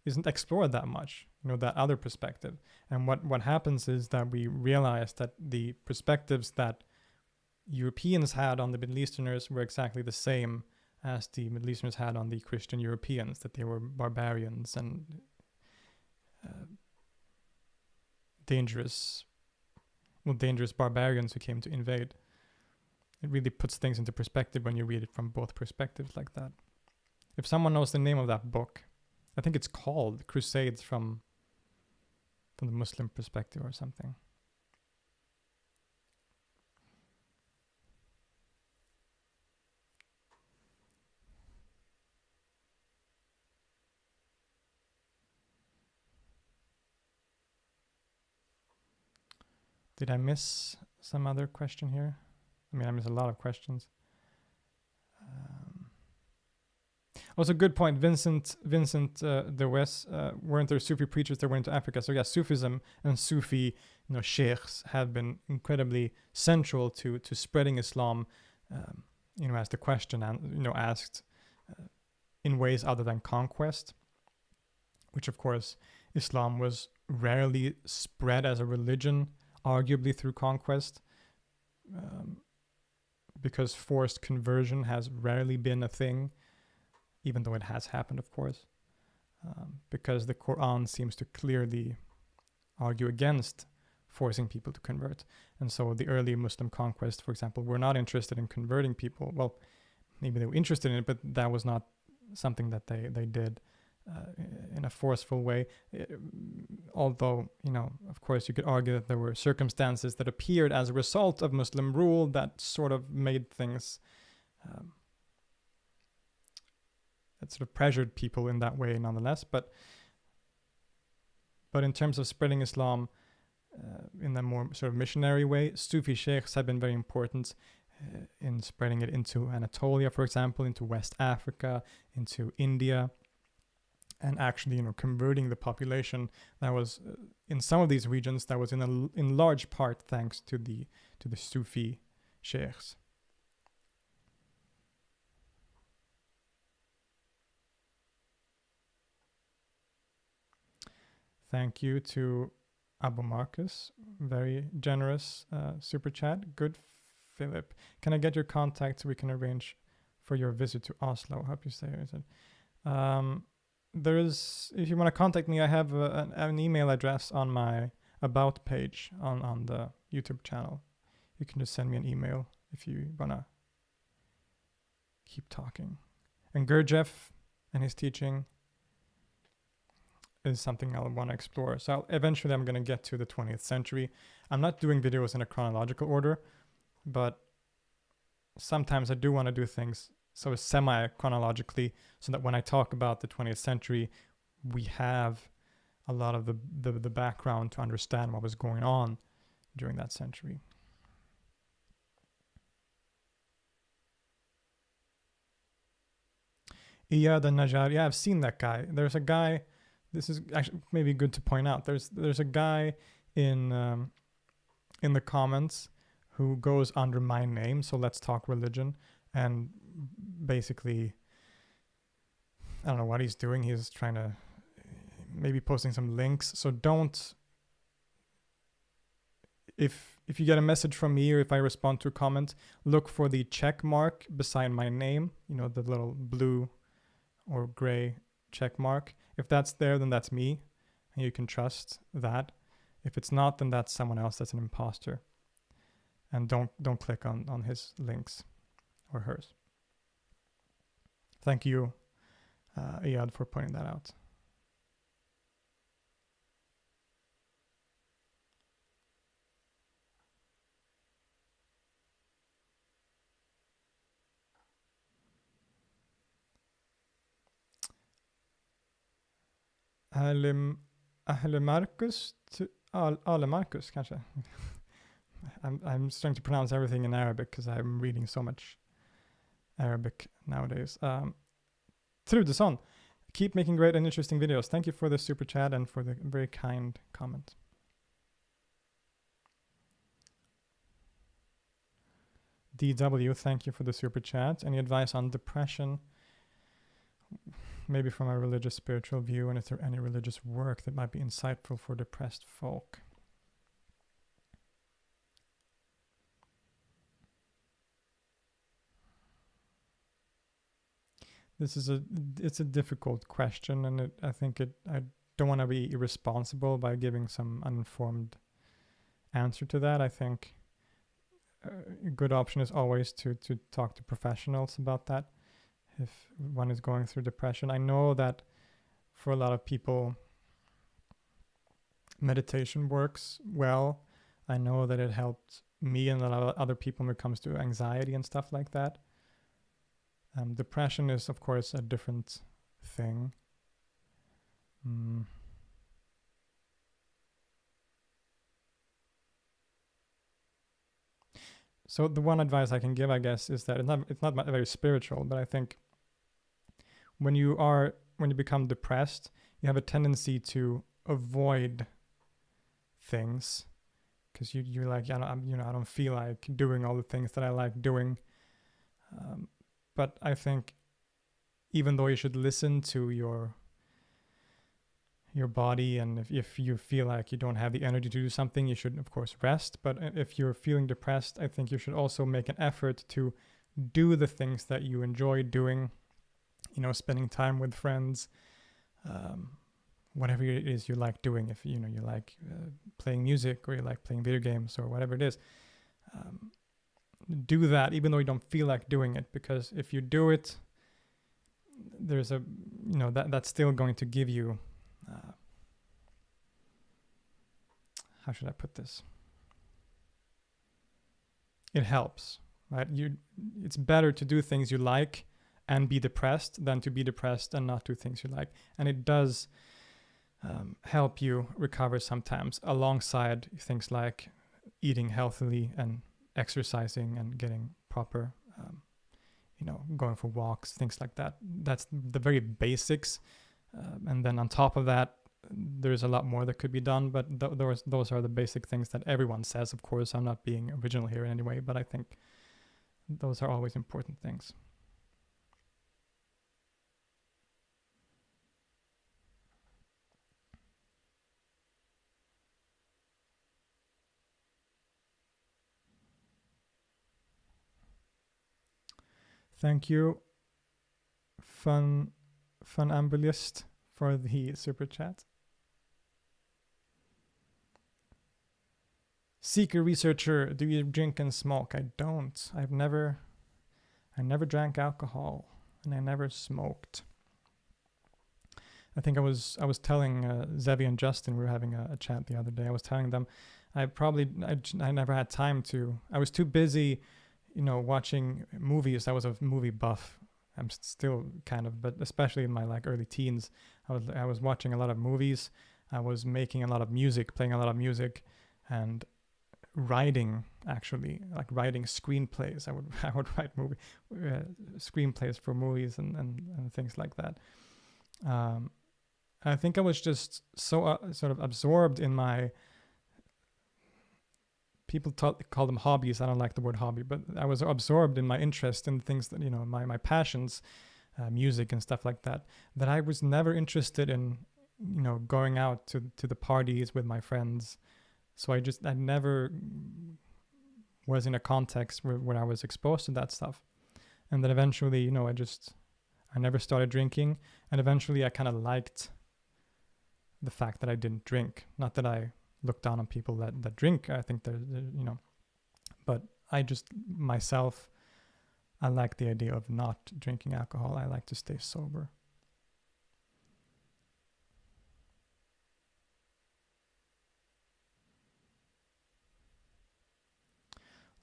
isn't explored that much, that other perspective. And what happens is that we realize that the perspectives that Europeans had on the Middle Easterners were exactly the same as the Middle Easterners had on the Christian Europeans, that they were barbarians and dangerous barbarians who came to invade. It really puts things into perspective when you read it from both perspectives like that. If someone knows the name of that book, I think it's called Crusades from the Muslim perspective or something. Did I miss some other question here? I mean, I missed a lot of questions. Also, good point. Vincent the West, weren't there Sufi preachers that went to Africa? So yeah, Sufism and Sufi, sheikhs have been incredibly central to spreading Islam, as the question asked in ways other than conquest, which of course Islam was rarely spread as a religion, arguably through conquest, because forced conversion has rarely been a thing, even though it has happened, of course, because the Quran seems to clearly argue against forcing people to convert. And so the early Muslim conquest, for example, were not interested in converting people. Well, maybe they were interested in it, but that was not something that they did in a forceful way. Although, of course, you could argue that there were circumstances that appeared as a result of Muslim rule that sort of made things, that sort of pressured people in that way nonetheless. But in terms of spreading Islam in a more sort of missionary way, Sufi sheikhs have been very important in spreading it into Anatolia, for example, into West Africa, into India, and actually, converting the population that was in some of these regions, that was in large part thanks to the Sufi sheikhs. Thank you to Abu Marcus, very generous super chat. Good, Filip. Can I get your contact so we can arrange for your visit to Oslo? I hope you say it. There is, if you want to contact me, I have an email address on my about page on the YouTube channel. You can just send me an email if you want to keep talking. And Gurdjieff and his teaching is something I'll want to explore. So eventually I'm going to get to the 20th century. I'm not doing videos in a chronological order, but sometimes I do want to do things sort of semi-chronologically, so that when I talk about the 20th century, we have a lot of the background to understand what was going on during that century. Iyad al-Najjar, yeah, I've seen that guy. There's a guy, this is actually maybe good to point out, there's a guy in the comments who goes under my name, so Let's Talk Religion, and basically, I don't know what he's doing. He's trying to maybe posting some links. So don't, if you get a message from me or if I respond to a comment, look for the check mark beside my name, the little blue or gray check mark. If that's there, then that's me, and you can trust that. If it's not, then that's someone else. That's an imposter. And don't click on his links or hers. Thank you, Iyad, for pointing that out. Ale Marcus kanske. I'm starting to pronounce everything in Arabic because I'm reading so much Arabic nowadays. Trudesson, keep making great and interesting videos. Thank you for the super chat and for the very kind comment. DW, thank you for the super chat. Any advice on depression? Maybe from a religious spiritual view, and is there any religious work that might be insightful for depressed folk? It's a difficult question, and I don't want to be irresponsible by giving some uninformed answer to that. I think a good option is always to talk to professionals about that if one is going through depression. I know that for a lot of people, meditation works well. I know that it helped me and a lot of other people when it comes to anxiety and stuff like that. Depression is, of course, a different thing. So the one advice I can give, I guess, is that it's not very spiritual, but I think when you become depressed, you have a tendency to avoid things because you're like, I don't feel like doing all the things that I like doing. But I think even though you should listen to your your body, and if you feel like you don't have the energy to do something, you should of course rest. But if you're feeling depressed, I think you should also make an effort to do the things that you enjoy doing, spending time with friends, whatever it is you like doing. If you like playing music, or you like playing video games, or whatever it is, do that even though you don't feel like doing it, because if you do it, there's that's still going to give you how should I put this? It helps, right? It's better to do things you like and be depressed than to be depressed and not do things you like. And it does help you recover sometimes, alongside things like eating healthily and exercising and getting proper, going for walks, things like that. That's the very basics. And then on top of that, there's a lot more that could be done, but those are the basic things that everyone says. Of course, I'm not being original here in any way, but I think those are always important things. Thank you, Funambulist, for the super chat. Seeker Researcher, do you drink and smoke? I don't. I never drank alcohol, and I never smoked. I think I was telling Zevi and Justin, we were having a chat the other day. I was telling them I never had time to. I was too busy, watching movies. I was a movie buff. I'm still kind of, but especially in my early teens, I was watching a lot of movies. I was making a lot of music, playing a lot of music, and writing, actually, writing screenplays. I would write screenplays for movies and things like that. I think I was just so sort of absorbed in my, people call them hobbies. I don't like the word hobby, but I was absorbed in my interest in things that, my passions, music and stuff like that, that I was never interested in, going out to the parties with my friends. So I never was in a context where I was exposed to that stuff. And then eventually, I never started drinking. And eventually I kind of liked the fact that I didn't drink. Not that I look down on people that drink. I think they're but I just, myself, I like the idea of not drinking alcohol. I like to stay sober.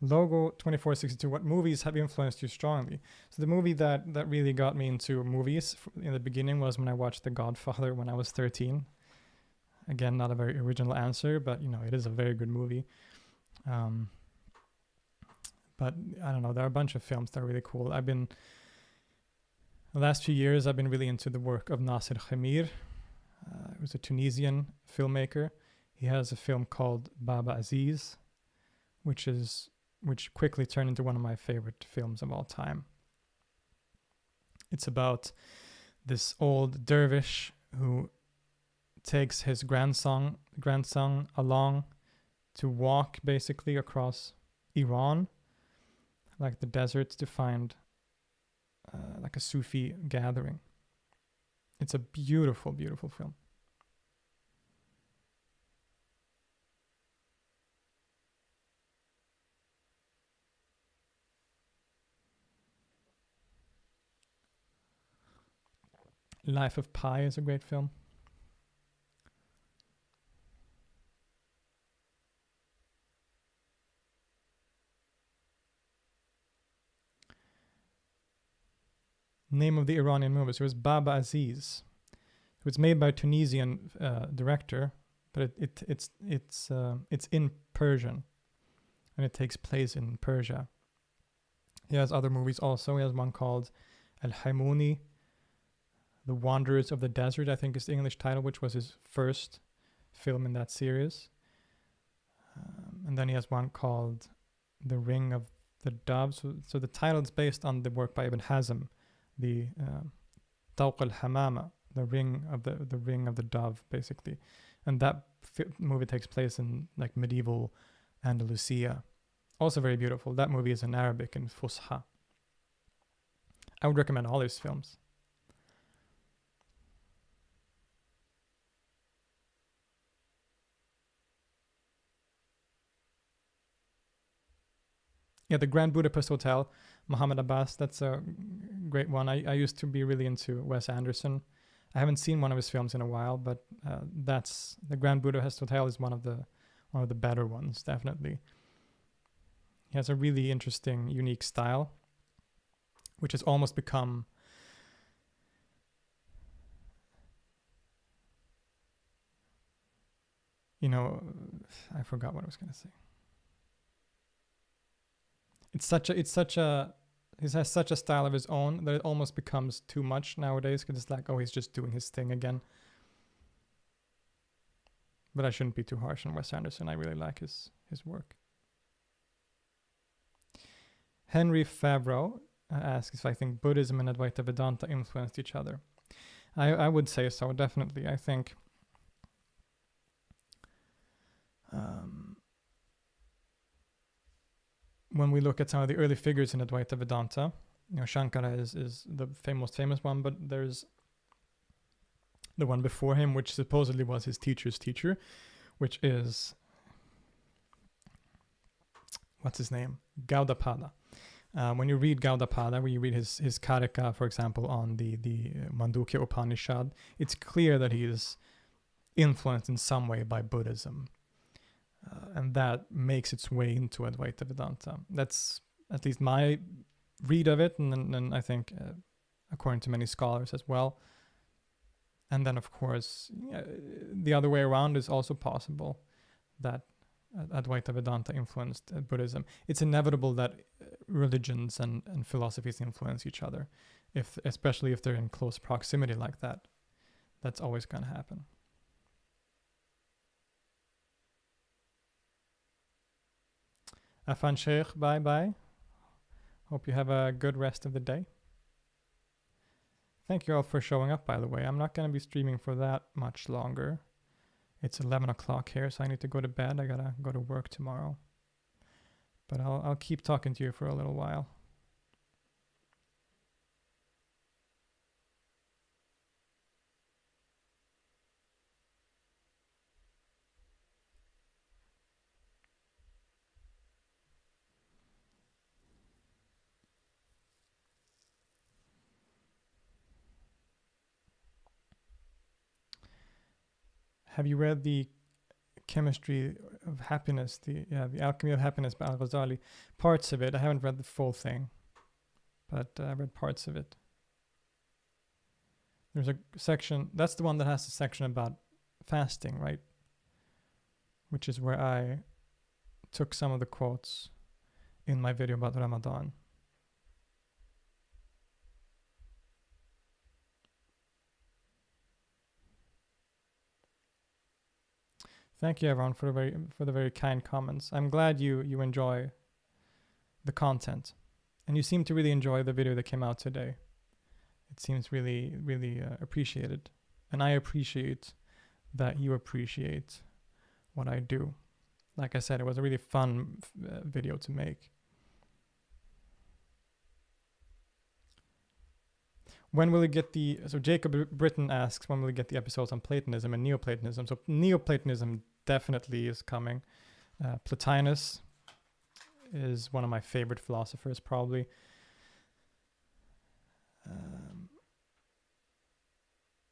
Logo 2462, what movies have influenced you strongly? So the movie that really got me into movies in the beginning was when I watched The Godfather when I was 13. Again, not a very original answer, but it is a very good movie. But I don't know, there are a bunch of films that are really cool. The last few years, I've been really into the work of Nasser Khamir. He was a Tunisian filmmaker. He has a film called Baba Aziz, which quickly turned into one of my favorite films of all time. It's about this old dervish who takes his grandson along to walk basically across Iran, the desert, to find a Sufi gathering. It's a beautiful, beautiful film. Life of Pi is a great film. Name of the Iranian movie. So it was Baba Aziz. It was made by a Tunisian director, but it's in Persian, and it takes place in Persia. He has other movies also. He has one called Al-Haimouni, The Wanderers of the Desert, I think is the English title, which was his first film in that series. And then he has one called The Ring of the Doves. So the title is based on the work by Ibn Hazm, the Tawq al-Hamama, the ring of the dove, basically. And that movie takes place in like medieval Andalusia. Also very beautiful. That movie is in Arabic, in Fusha. I would recommend all his films. Yeah, the Grand Budapest Hotel, Muhammad Abbas, that's a great one. I used to be really into Wes Anderson. I haven't seen one of his films in a while, but that's the Grand Budapest Hotel is one of the better ones, definitely. He has a really interesting, unique style, which has almost become I forgot what I was going to say. He has such a style of his own that it almost becomes too much nowadays, because it's like, oh, he's just doing his thing again. But I shouldn't be too harsh on Wes Anderson. I really like his work. Henry Favreau asks if I think Buddhism and Advaita Vedanta influenced each other. I would say so, definitely. I think when we look at some of the early figures in Advaita Vedanta, Shankara is the most famous one, but there's the one before him, which supposedly was his teacher's teacher, which is, what's his name? Gaudapada. When you read Gaudapada, when you read his Karika, for example, on the Mandukya Upanishad, it's clear that he is influenced in some way by Buddhism. And that makes its way into Advaita Vedanta. That's at least my read of it, and I think according to many scholars as well. And then, of course, the other way around is also possible, that Advaita Vedanta influenced Buddhism. It's inevitable that religions and philosophies influence each other, especially if they're in close proximity like that. That's always going to happen. Afan Sheikh, bye-bye. Hope you have a good rest of the day. Thank you all for showing up, by the way. I'm not going to be streaming for that much longer. It's 11 o'clock here, so I need to go to bed. I gotta go to work tomorrow. But I'll keep talking to you for a little while. Have you read the Chemistry of Happiness, the Alchemy of Happiness by Al-Ghazali? Parts of it. I haven't read the full thing, but I read parts of it. There's a section, that's the one that has the section about fasting, right? Which is where I took some of the quotes in my video about Ramadan. Thank you, everyone, for the very kind comments. I'm glad you enjoy the content, and you seem to really enjoy the video that came out today. It seems really, really appreciated, and I appreciate that you appreciate what I do. Like I said, it was a really fun video to make. When will we get so Jacob Britton asks, when will we get the episodes on Platonism and Neoplatonism? So Neoplatonism definitely is coming. Plotinus is one of my favorite philosophers, probably.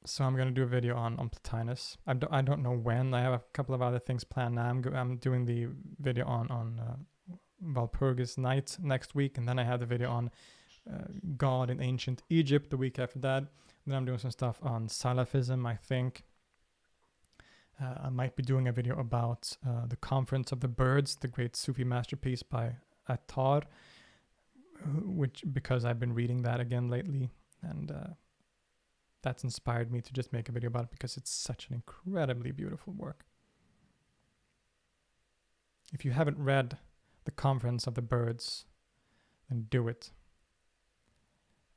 So I'm going to do a video on Plotinus. I don't know when. I have a couple of other things planned now. I'm doing the video on Walpurgis Night next week, and then I have the video on God in ancient Egypt the week after that. Then I'm doing some stuff on Salafism, I think. I might be doing a video about the Conference of the Birds, the great Sufi masterpiece by Attar, because I've been reading that again lately, and that's inspired me to just make a video about it, because it's such an incredibly beautiful work. If you haven't read The Conference of the Birds, then do it.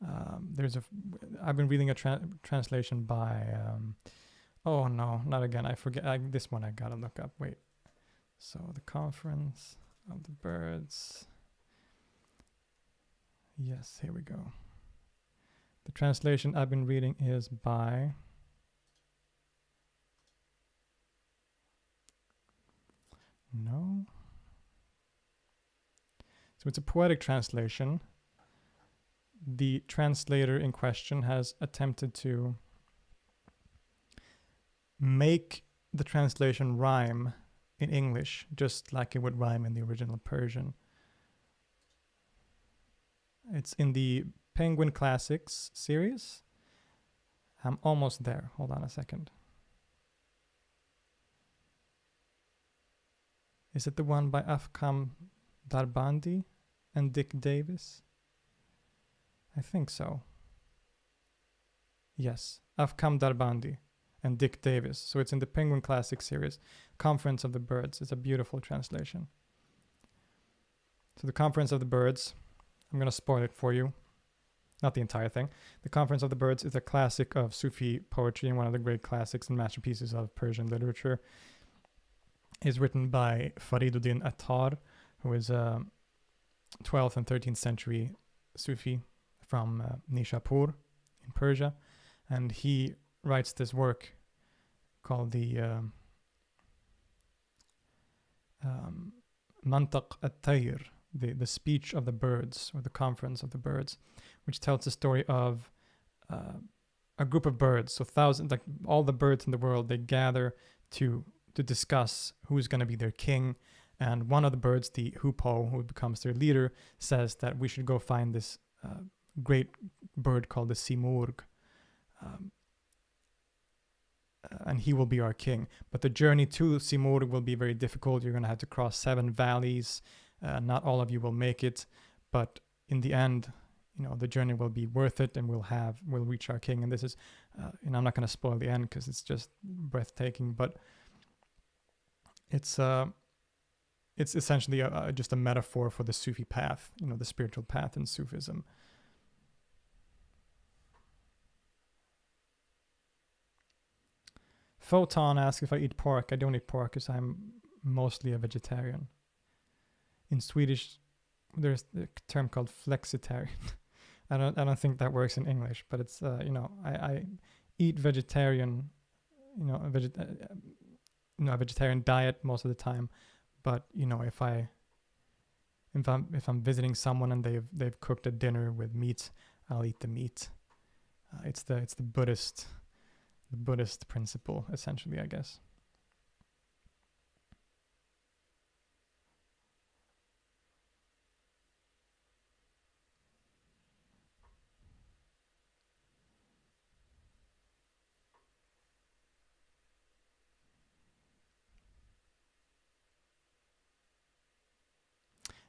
I've been reading a translation by, oh no, not again. I forget. This one I gotta look up. Wait. So the Conference of the Birds. Yes, here we go. The translation I've been reading is by no. So it's a poetic translation. The translator in question has attempted to make the translation rhyme in English, just like it would rhyme in the original Persian. It's in the Penguin Classics series. I'm almost there. Hold on a second. Is it the one by Afkam Darbandi and Dick Davis? I think so. Yes, Afkam Darbandi and Dick Davis. So it's in the Penguin Classic series. Conference of the Birds. It's a beautiful translation. So the Conference of the Birds, I'm going to spoil it for you. Not the entire thing. The Conference of the Birds is a classic of Sufi poetry and one of the great classics and masterpieces of Persian literature. It's written by Fariduddin Attar, who is a 12th and 13th century Sufi from Nishapur in Persia. And he writes this work called the Mantaq at-Tayr, the speech of the birds, or the conference of the birds, which tells the story of a group of birds. So thousands, like all the birds in the world, they gather to discuss who's going to be their king. And one of the birds, the hoopoe, who becomes their leader, says that we should go find this great bird called the Simurg, and he will be our king. But the journey to Simurg will be very difficult. You're going to have to cross 7 valleys. Not all of you will make it, but in the end, the journey will be worth it, and we'll reach our king. And this is, and I'm not going to spoil the end because it's just breathtaking. But it's essentially just a metaphor for the Sufi path, the spiritual path in Sufism. Photon asks if I eat pork. I don't eat pork because I'm mostly a vegetarian. In Swedish, there's a term called flexitarian. I don't think that works in English, but it's I eat vegetarian, a vegetarian diet most of the time. But if I'm visiting someone and they've cooked a dinner with meat, I'll eat the meat. It's the Buddhist principle, essentially, I guess.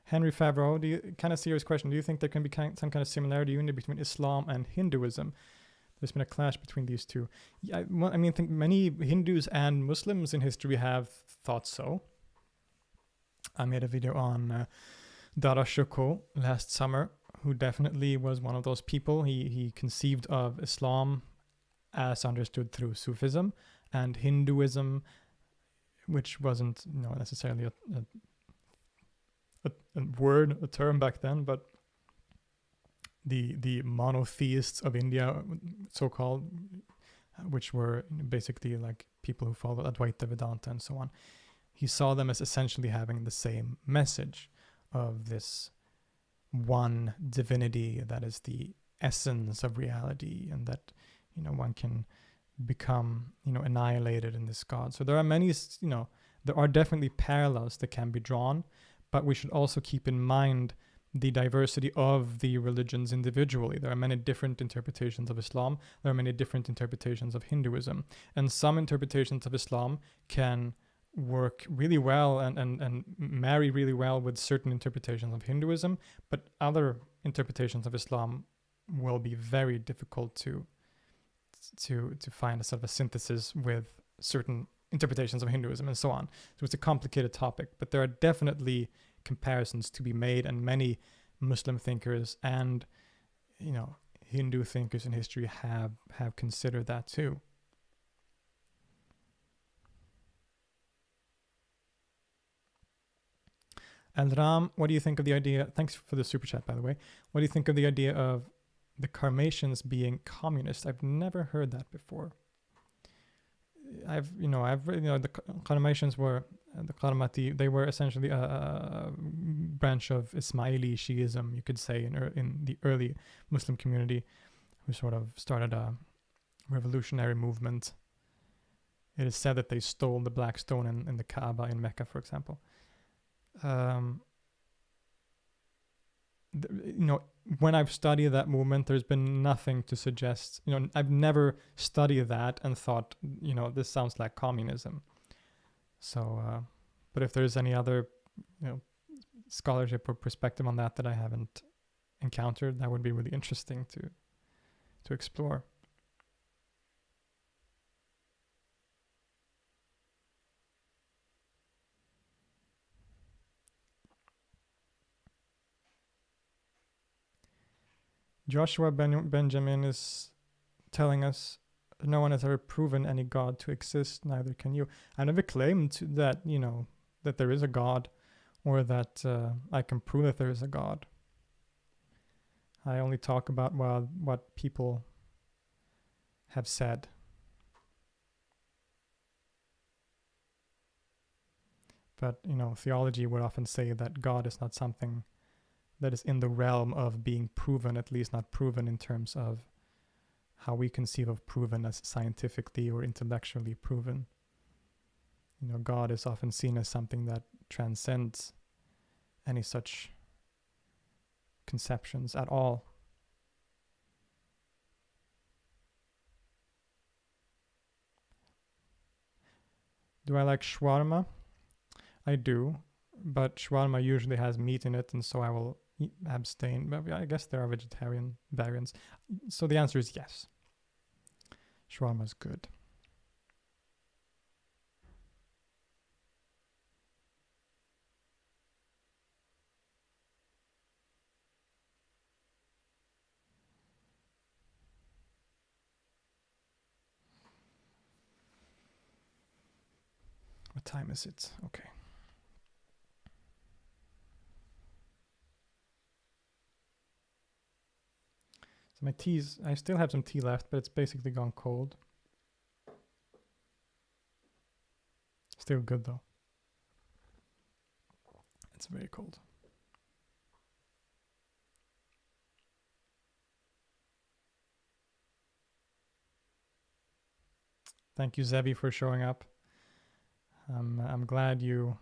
Henry Favreau, kind of serious question. Do you think there can be some kind of similarity between Islam and Hinduism? There's been a clash between these two. Yeah, I think many Hindus and Muslims in history have thought so. I made a video on Dara Shukho last summer, who definitely was one of those people. He conceived of Islam as understood through Sufism, and Hinduism, which wasn't necessarily a term back then, but the monotheists of India, so-called, which were basically like people who followed Advaita Vedanta and so on. He saw them as essentially having the same message of this one divinity that is the essence of reality, and that one can become annihilated in this God. So there are many, there are definitely parallels that can be drawn, but we should also keep in mind the diversity of the religions individually. There are many different interpretations of Islam. There are many different interpretations of Hinduism. And some interpretations of Islam can work really well and marry really well with certain interpretations of Hinduism, but other interpretations of Islam will be very difficult to find a sort of a synthesis with certain interpretations of Hinduism and so on. So it's a complicated topic, but there are definitely comparisons to be made, and many Muslim thinkers and Hindu thinkers in history have considered that too. And Ram, what do you think of the idea? Thanks for the super chat, by the way. What do you think of the idea of the Karmatians being communist? I've never heard that before. The Karmatians were the Karmati. They were essentially a branch of Ismaili Shiism, you could say, in the early Muslim community, who sort of started a revolutionary movement. It is said that they stole the black stone in the Kaaba in Mecca, for example. When I've studied that movement, there's been nothing to suggest, I've never studied that and thought, this sounds like communism. So, but if there's any other, scholarship or perspective on that I haven't encountered, that would be really interesting to explore. Joshua Benjamin is telling us no one has ever proven any God to exist, neither can you. I never claimed that, that there is a God, or that I can prove that there is a God. I only talk about what people have said. But, theology would often say that God is not something that is in the realm of being proven, at least not proven in terms of how we conceive of proven as scientifically or intellectually proven. God is often seen as something that transcends any such conceptions at all. Do I like shawarma? I do, but shawarma usually has meat in it, and so I will abstain. But I guess there are vegetarian variants. So the answer is yes. Shawarma is good. What time is it? Okay. So my tea's, I still have some tea left, but it's basically gone cold. Still good though. It's very cold. Thank you, Zebi, for showing up. I'm glad you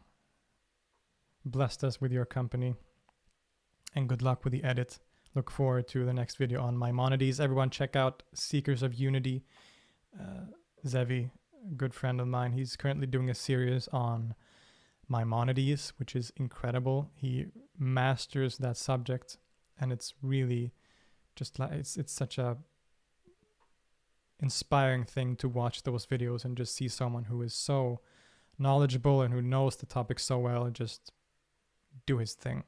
blessed us with your company, and good luck with the edit. Look forward to the next video on Maimonides. Everyone check out Seekers of Unity. Zevi, a good friend of mine, he's currently doing a series on Maimonides, which is incredible. He masters that subject, and it's really just like it's such a inspiring thing to watch those videos and just see someone who is so knowledgeable and who knows the topic so well just do his thing.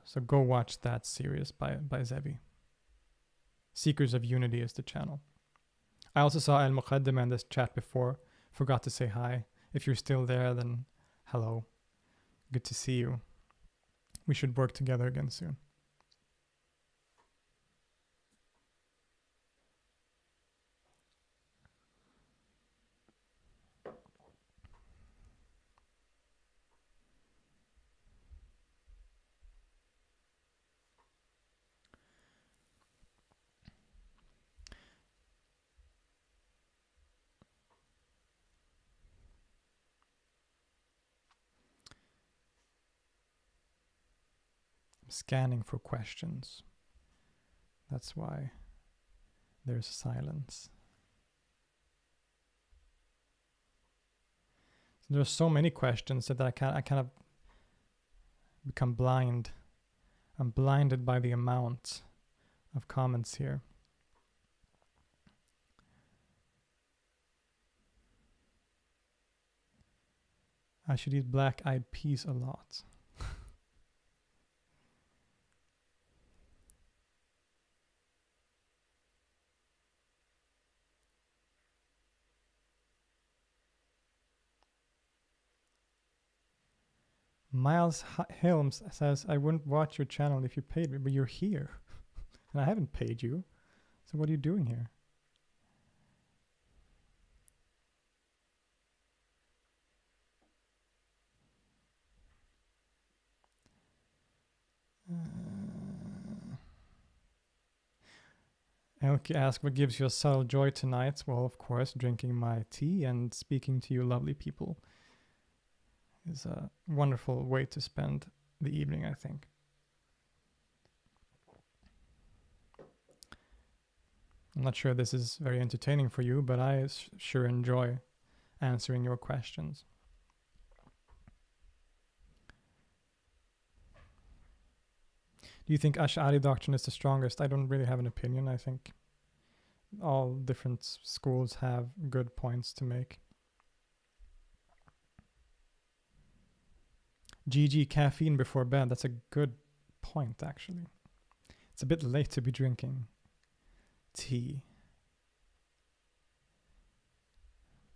So go watch that series by Zevi. Seekers of Unity is the channel. I also saw El Muqaddam in this chat before. Forgot to say hi. If you're still there, then hello. Good to see you. We should work together again soon. Scanning for questions. That's why there's silence. So there's so many questions that I kind of become blind. I'm blinded by the amount of comments here. I should eat black-eyed peas a lot. Miles Helms says, I wouldn't watch your channel if you paid me, but you're here. And I haven't paid you. So what are you doing here? Elke asks, what gives you a subtle joy tonight? Well, of course, drinking my tea and speaking to you lovely people is a wonderful way to spend the evening, I think. I'm not sure this is very entertaining for you, but I sure enjoy answering your questions. Do you think Ash'ari doctrine is the strongest? I don't really have an opinion. I think all different schools have good points to make. GG, caffeine before bed. That's a good point, actually. It's a bit late to be drinking tea.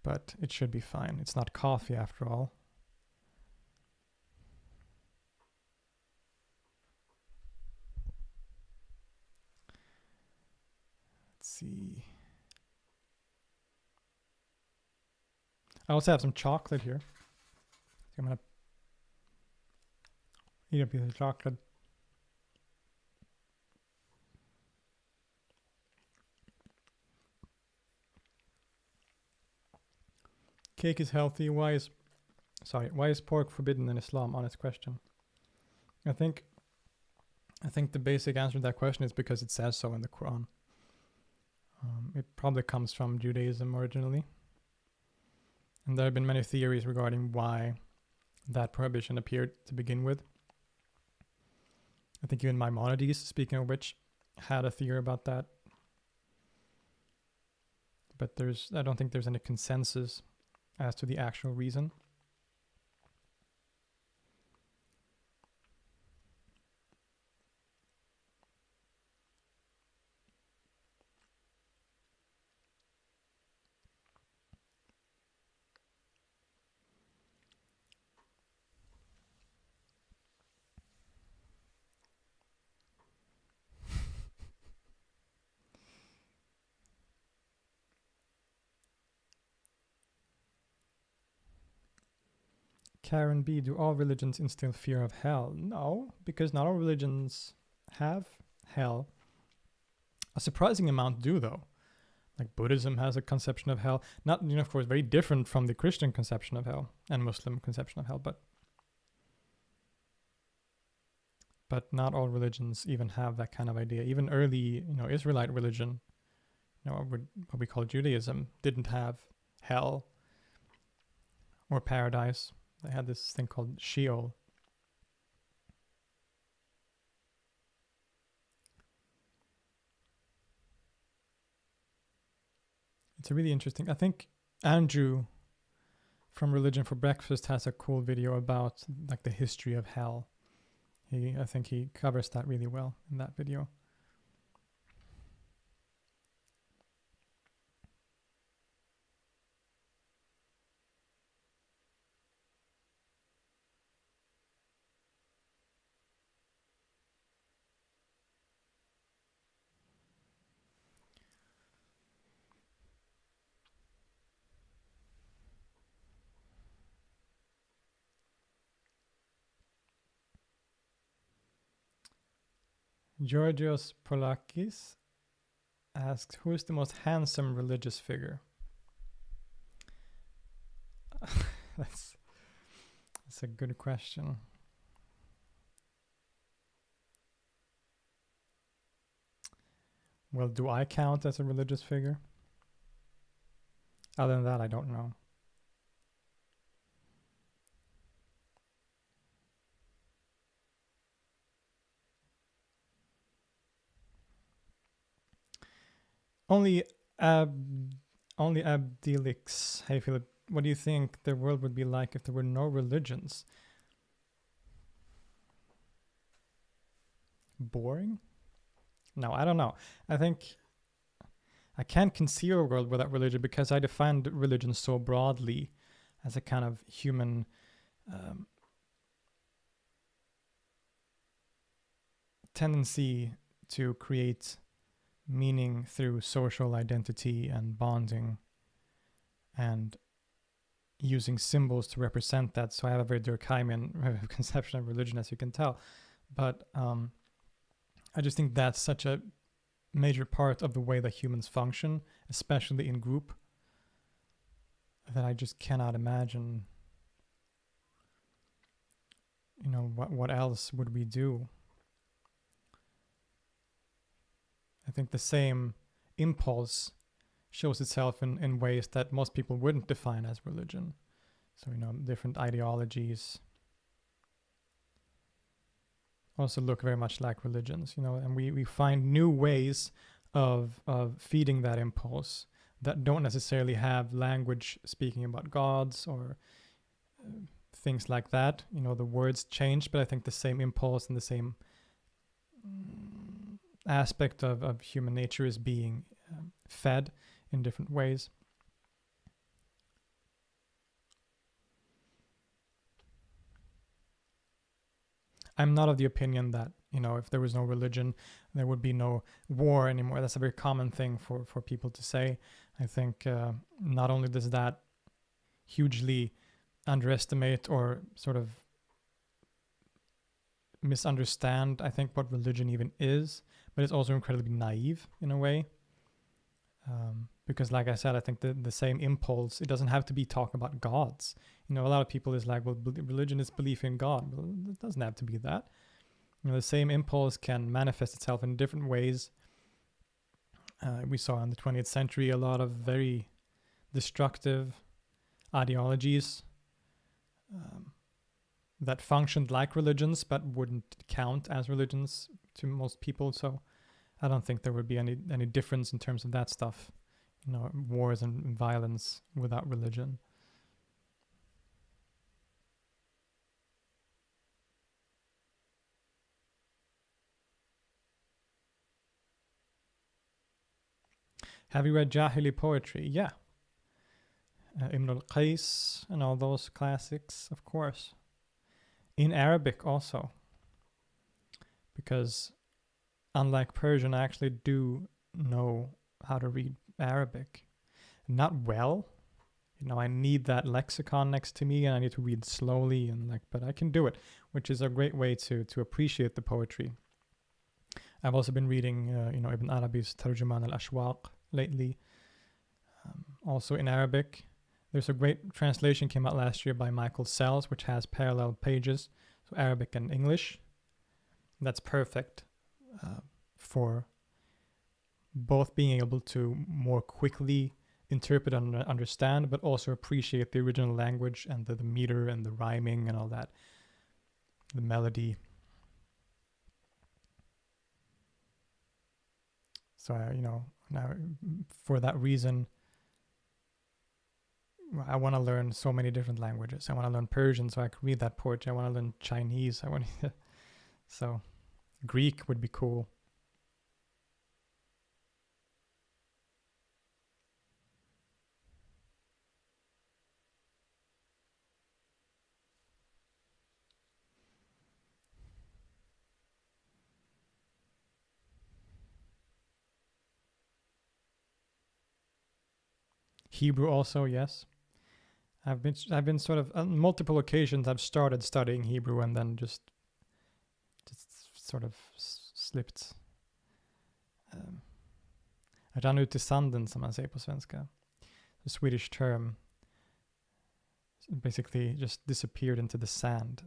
But it should be fine. It's not coffee after all. See. I also have some chocolate here. So I'm gonna eat a piece of chocolate. Cake is healthy. Why is pork forbidden in Islam? Honest question. I think the basic answer to that question is because it says so in the Quran. It probably comes from Judaism originally. And there have been many theories regarding why that prohibition appeared to begin with. I think even Maimonides, speaking of which, had a theory about that. But I don't think there's any consensus as to the actual reason. Karen B, do all religions instill fear of hell? No, because not all religions have hell. A surprising amount do, though. Like Buddhism has a conception of hell, not, of course, very different from the Christian conception of hell and Muslim conception of hell, but not all religions even have that kind of idea. Even early, Israelite religion, what we call Judaism, didn't have hell or paradise. They had this thing called Sheol. It's a really interesting. I think Andrew from Religion for Breakfast has a cool video about like the history of hell. I think he covers that really well in that video. Georgios Polakis asks, who is the most handsome religious figure? That's a good question. Well, do I count as a religious figure? Other than that, I don't know. Only Abdelix. Hey, Filip, what do you think the world would be like if there were no religions? Boring? No, I don't know. I think I can't conceive a world without religion because I defined religion so broadly as a kind of human tendency to create meaning through social identity and bonding and using symbols to represent that. So I have a very Durkheimian conception of religion, as you can tell. But I just think that's such a major part of the way that humans function, especially in group, that I just cannot imagine, what else would we do? I think the same impulse shows itself in ways that most people wouldn't define as religion. So, different ideologies also look very much like religions, and we find new ways of feeding that impulse that don't necessarily have language speaking about gods or things like that. The words change, but I think the same impulse and the same aspect of human nature is being fed in different ways. I'm not of the opinion that, if there was no religion, there would be no war anymore. That's a very common thing for people to say. I think not only does that hugely underestimate or sort of misunderstand, I think, what religion even is, but it's also incredibly naive in a way. Because like I said, I think the same impulse, it doesn't have to be talk about gods. A lot of people is like, well, religion is belief in God. Well, it doesn't have to be that. The same impulse can manifest itself in different ways. We saw in the 20th century a lot of very destructive ideologies that functioned like religions but wouldn't count as religions to most people. So I don't think there would be any difference in terms of that stuff. Wars and violence without religion. Have you read Jahili poetry? Yeah. Ibn al-Qais and all those classics, of course. In Arabic also. Because unlike Persian, I actually do know how to read Arabic. Not well. I need that lexicon next to me and I need to read slowly but I can do it, which is a great way to appreciate the poetry. I've also been reading, Ibn Arabi's Tarjuman al-Ashwaq lately, also in Arabic. There's a great translation came out last year by Michael Sells, which has parallel pages, so Arabic and English. That's perfect for both being able to more quickly interpret and understand, but also appreciate the original language and the meter and the rhyming and all that, the melody. So, now for that reason, I want to learn so many different languages. I want to learn Persian so I can read that poetry. I want to learn Chinese. So Greek would be cool. Hebrew also, yes. I've been sort of on multiple occasions I've started studying Hebrew and then just sort of slipped. Rann ut i sanden, som man säger på svenska. The Swedish term. Basically just disappeared into the sand.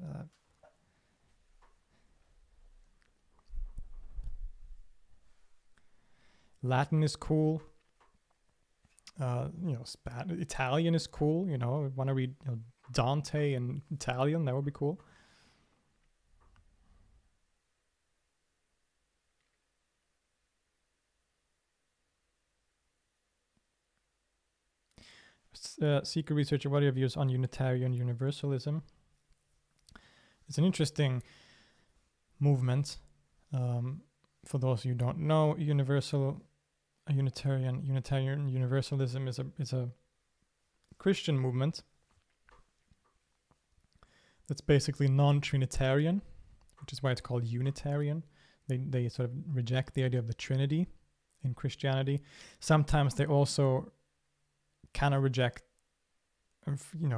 Latin is cool. Italian is cool. I want to read Dante in Italian. That would be cool. Seeker researcher, what are your views on Unitarian Universalism? It's an interesting movement. For those of you who don't know, Unitarian Universalism is a Christian movement that's basically non-Trinitarian, which is why it's called Unitarian. They sort of reject the idea of the Trinity in Christianity. Sometimes they also kind of reject,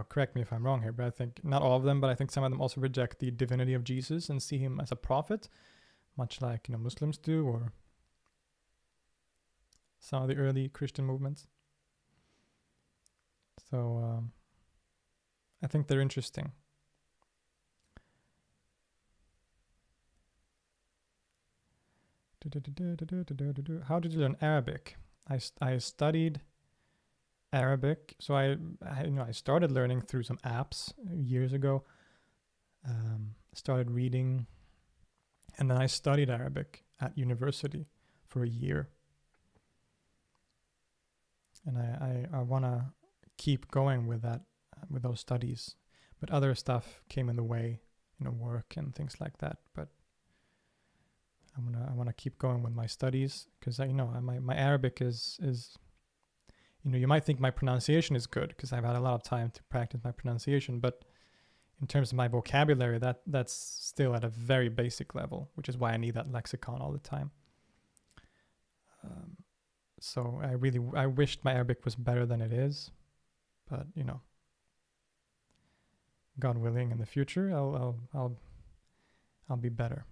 correct me if I'm wrong here, but I think not all of them, but I think some of them also reject the divinity of Jesus and see him as a prophet, much like Muslims do, or some of the early Christian movements. So I think they're interesting. How did you learn Arabic? I studied Arabic, so I started learning through some apps years ago. Started reading, and then I studied Arabic at university for a year. And I want to keep going with that, with those studies, but other stuff came in the way, work and things like that. But I want to keep going with my studies, because my Arabic is you might think my pronunciation is good because I've had a lot of time to practice my pronunciation, but in terms of my vocabulary, that's still at a very basic level, which is why I need that lexicon all the time. So I wished my Arabic was better than it is, but God willing, in the future I'll be better.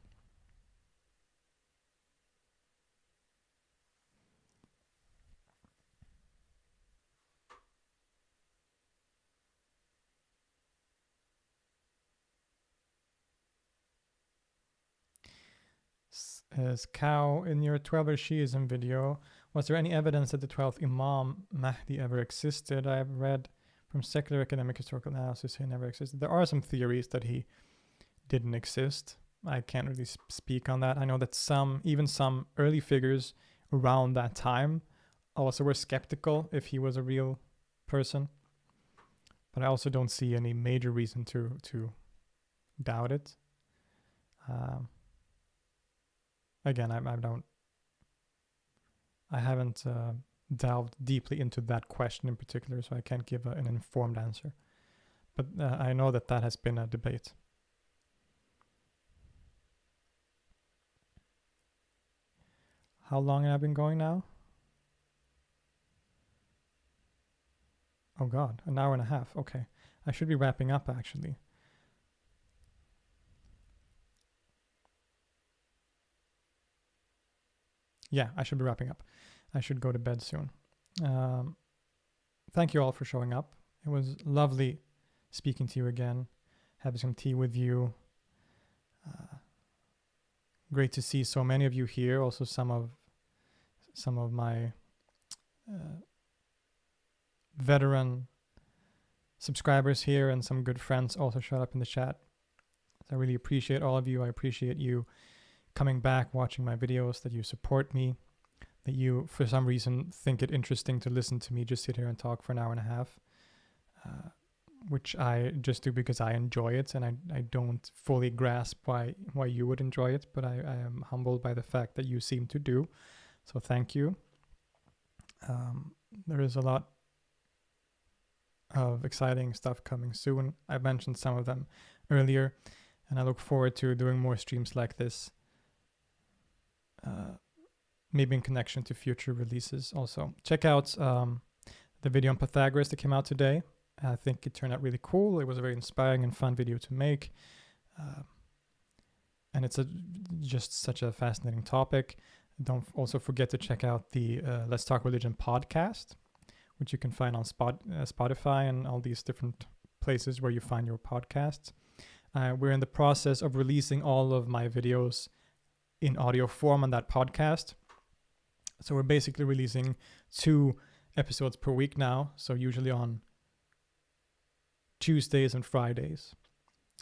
As Cow, in your 12 Shiism video, was there any evidence that the 12th Imam Mahdi ever existed? I have read from secular academic historical analysis he never existed. There are some theories that he didn't exist. I can't really speak on that. I know that even some early figures around that time also were skeptical if he was a real person. But I also don't see any major reason to doubt it. Again, I haven't delved deeply into that question in particular, so I can't give an informed answer. But I know that has been a debate. How long have I been going now? Oh God, an hour and a half. Okay, I should be wrapping up actually. Yeah, I should be wrapping up. I should go to bed soon. Thank you all for showing up. It was lovely speaking to you again, having some tea with you. Great to see so many of you here. Also, some of my veteran subscribers here and some good friends also showed up in the chat. So I really appreciate all of you. I appreciate you coming back, watching my videos, that you support me, that you, for some reason, think it interesting to listen to me just sit here and talk for an hour and a half, which I just do because I enjoy it, and I don't fully grasp why you would enjoy it, but I am humbled by the fact that you seem to do. So thank you. There is a lot of exciting stuff coming soon. I mentioned some of them earlier, and I look forward to doing more streams like this. Maybe in connection to future releases also. Check out the video on Pythagoras that came out today. I think it turned out really cool. It was a very inspiring and fun video to make. And it's just such a fascinating topic. Don't also forget to check out the Let's Talk Religion podcast, which you can find on Spotify and all these different places where you find your podcasts. We're in the process of releasing all of my videos in audio form on that podcast. So we're basically releasing 2 episodes per week now. So usually on Tuesdays and Fridays.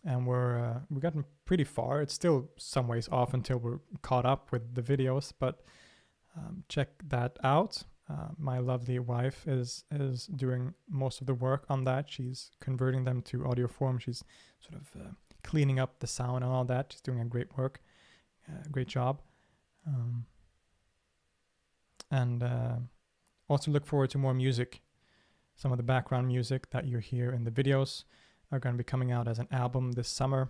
And we've gotten pretty far. It's still some ways off until we're caught up with the videos, but check that out. My lovely wife is doing most of the work on that. She's converting them to audio form. She's sort of cleaning up the sound and all that. She's doing a great work. Great job. And also look forward to more music. Some of the background music that you hear in the videos are going to be coming out as an album this summer.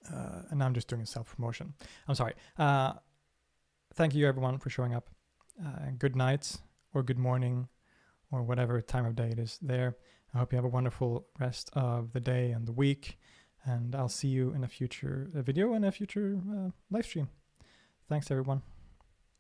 And now I'm just doing a self-promotion. I'm sorry. Thank you everyone for showing up. Good night or good morning or whatever time of day it is there. I hope you have a wonderful rest of the day and the week. And I'll see you in a future video and a future live stream. Thanks everyone.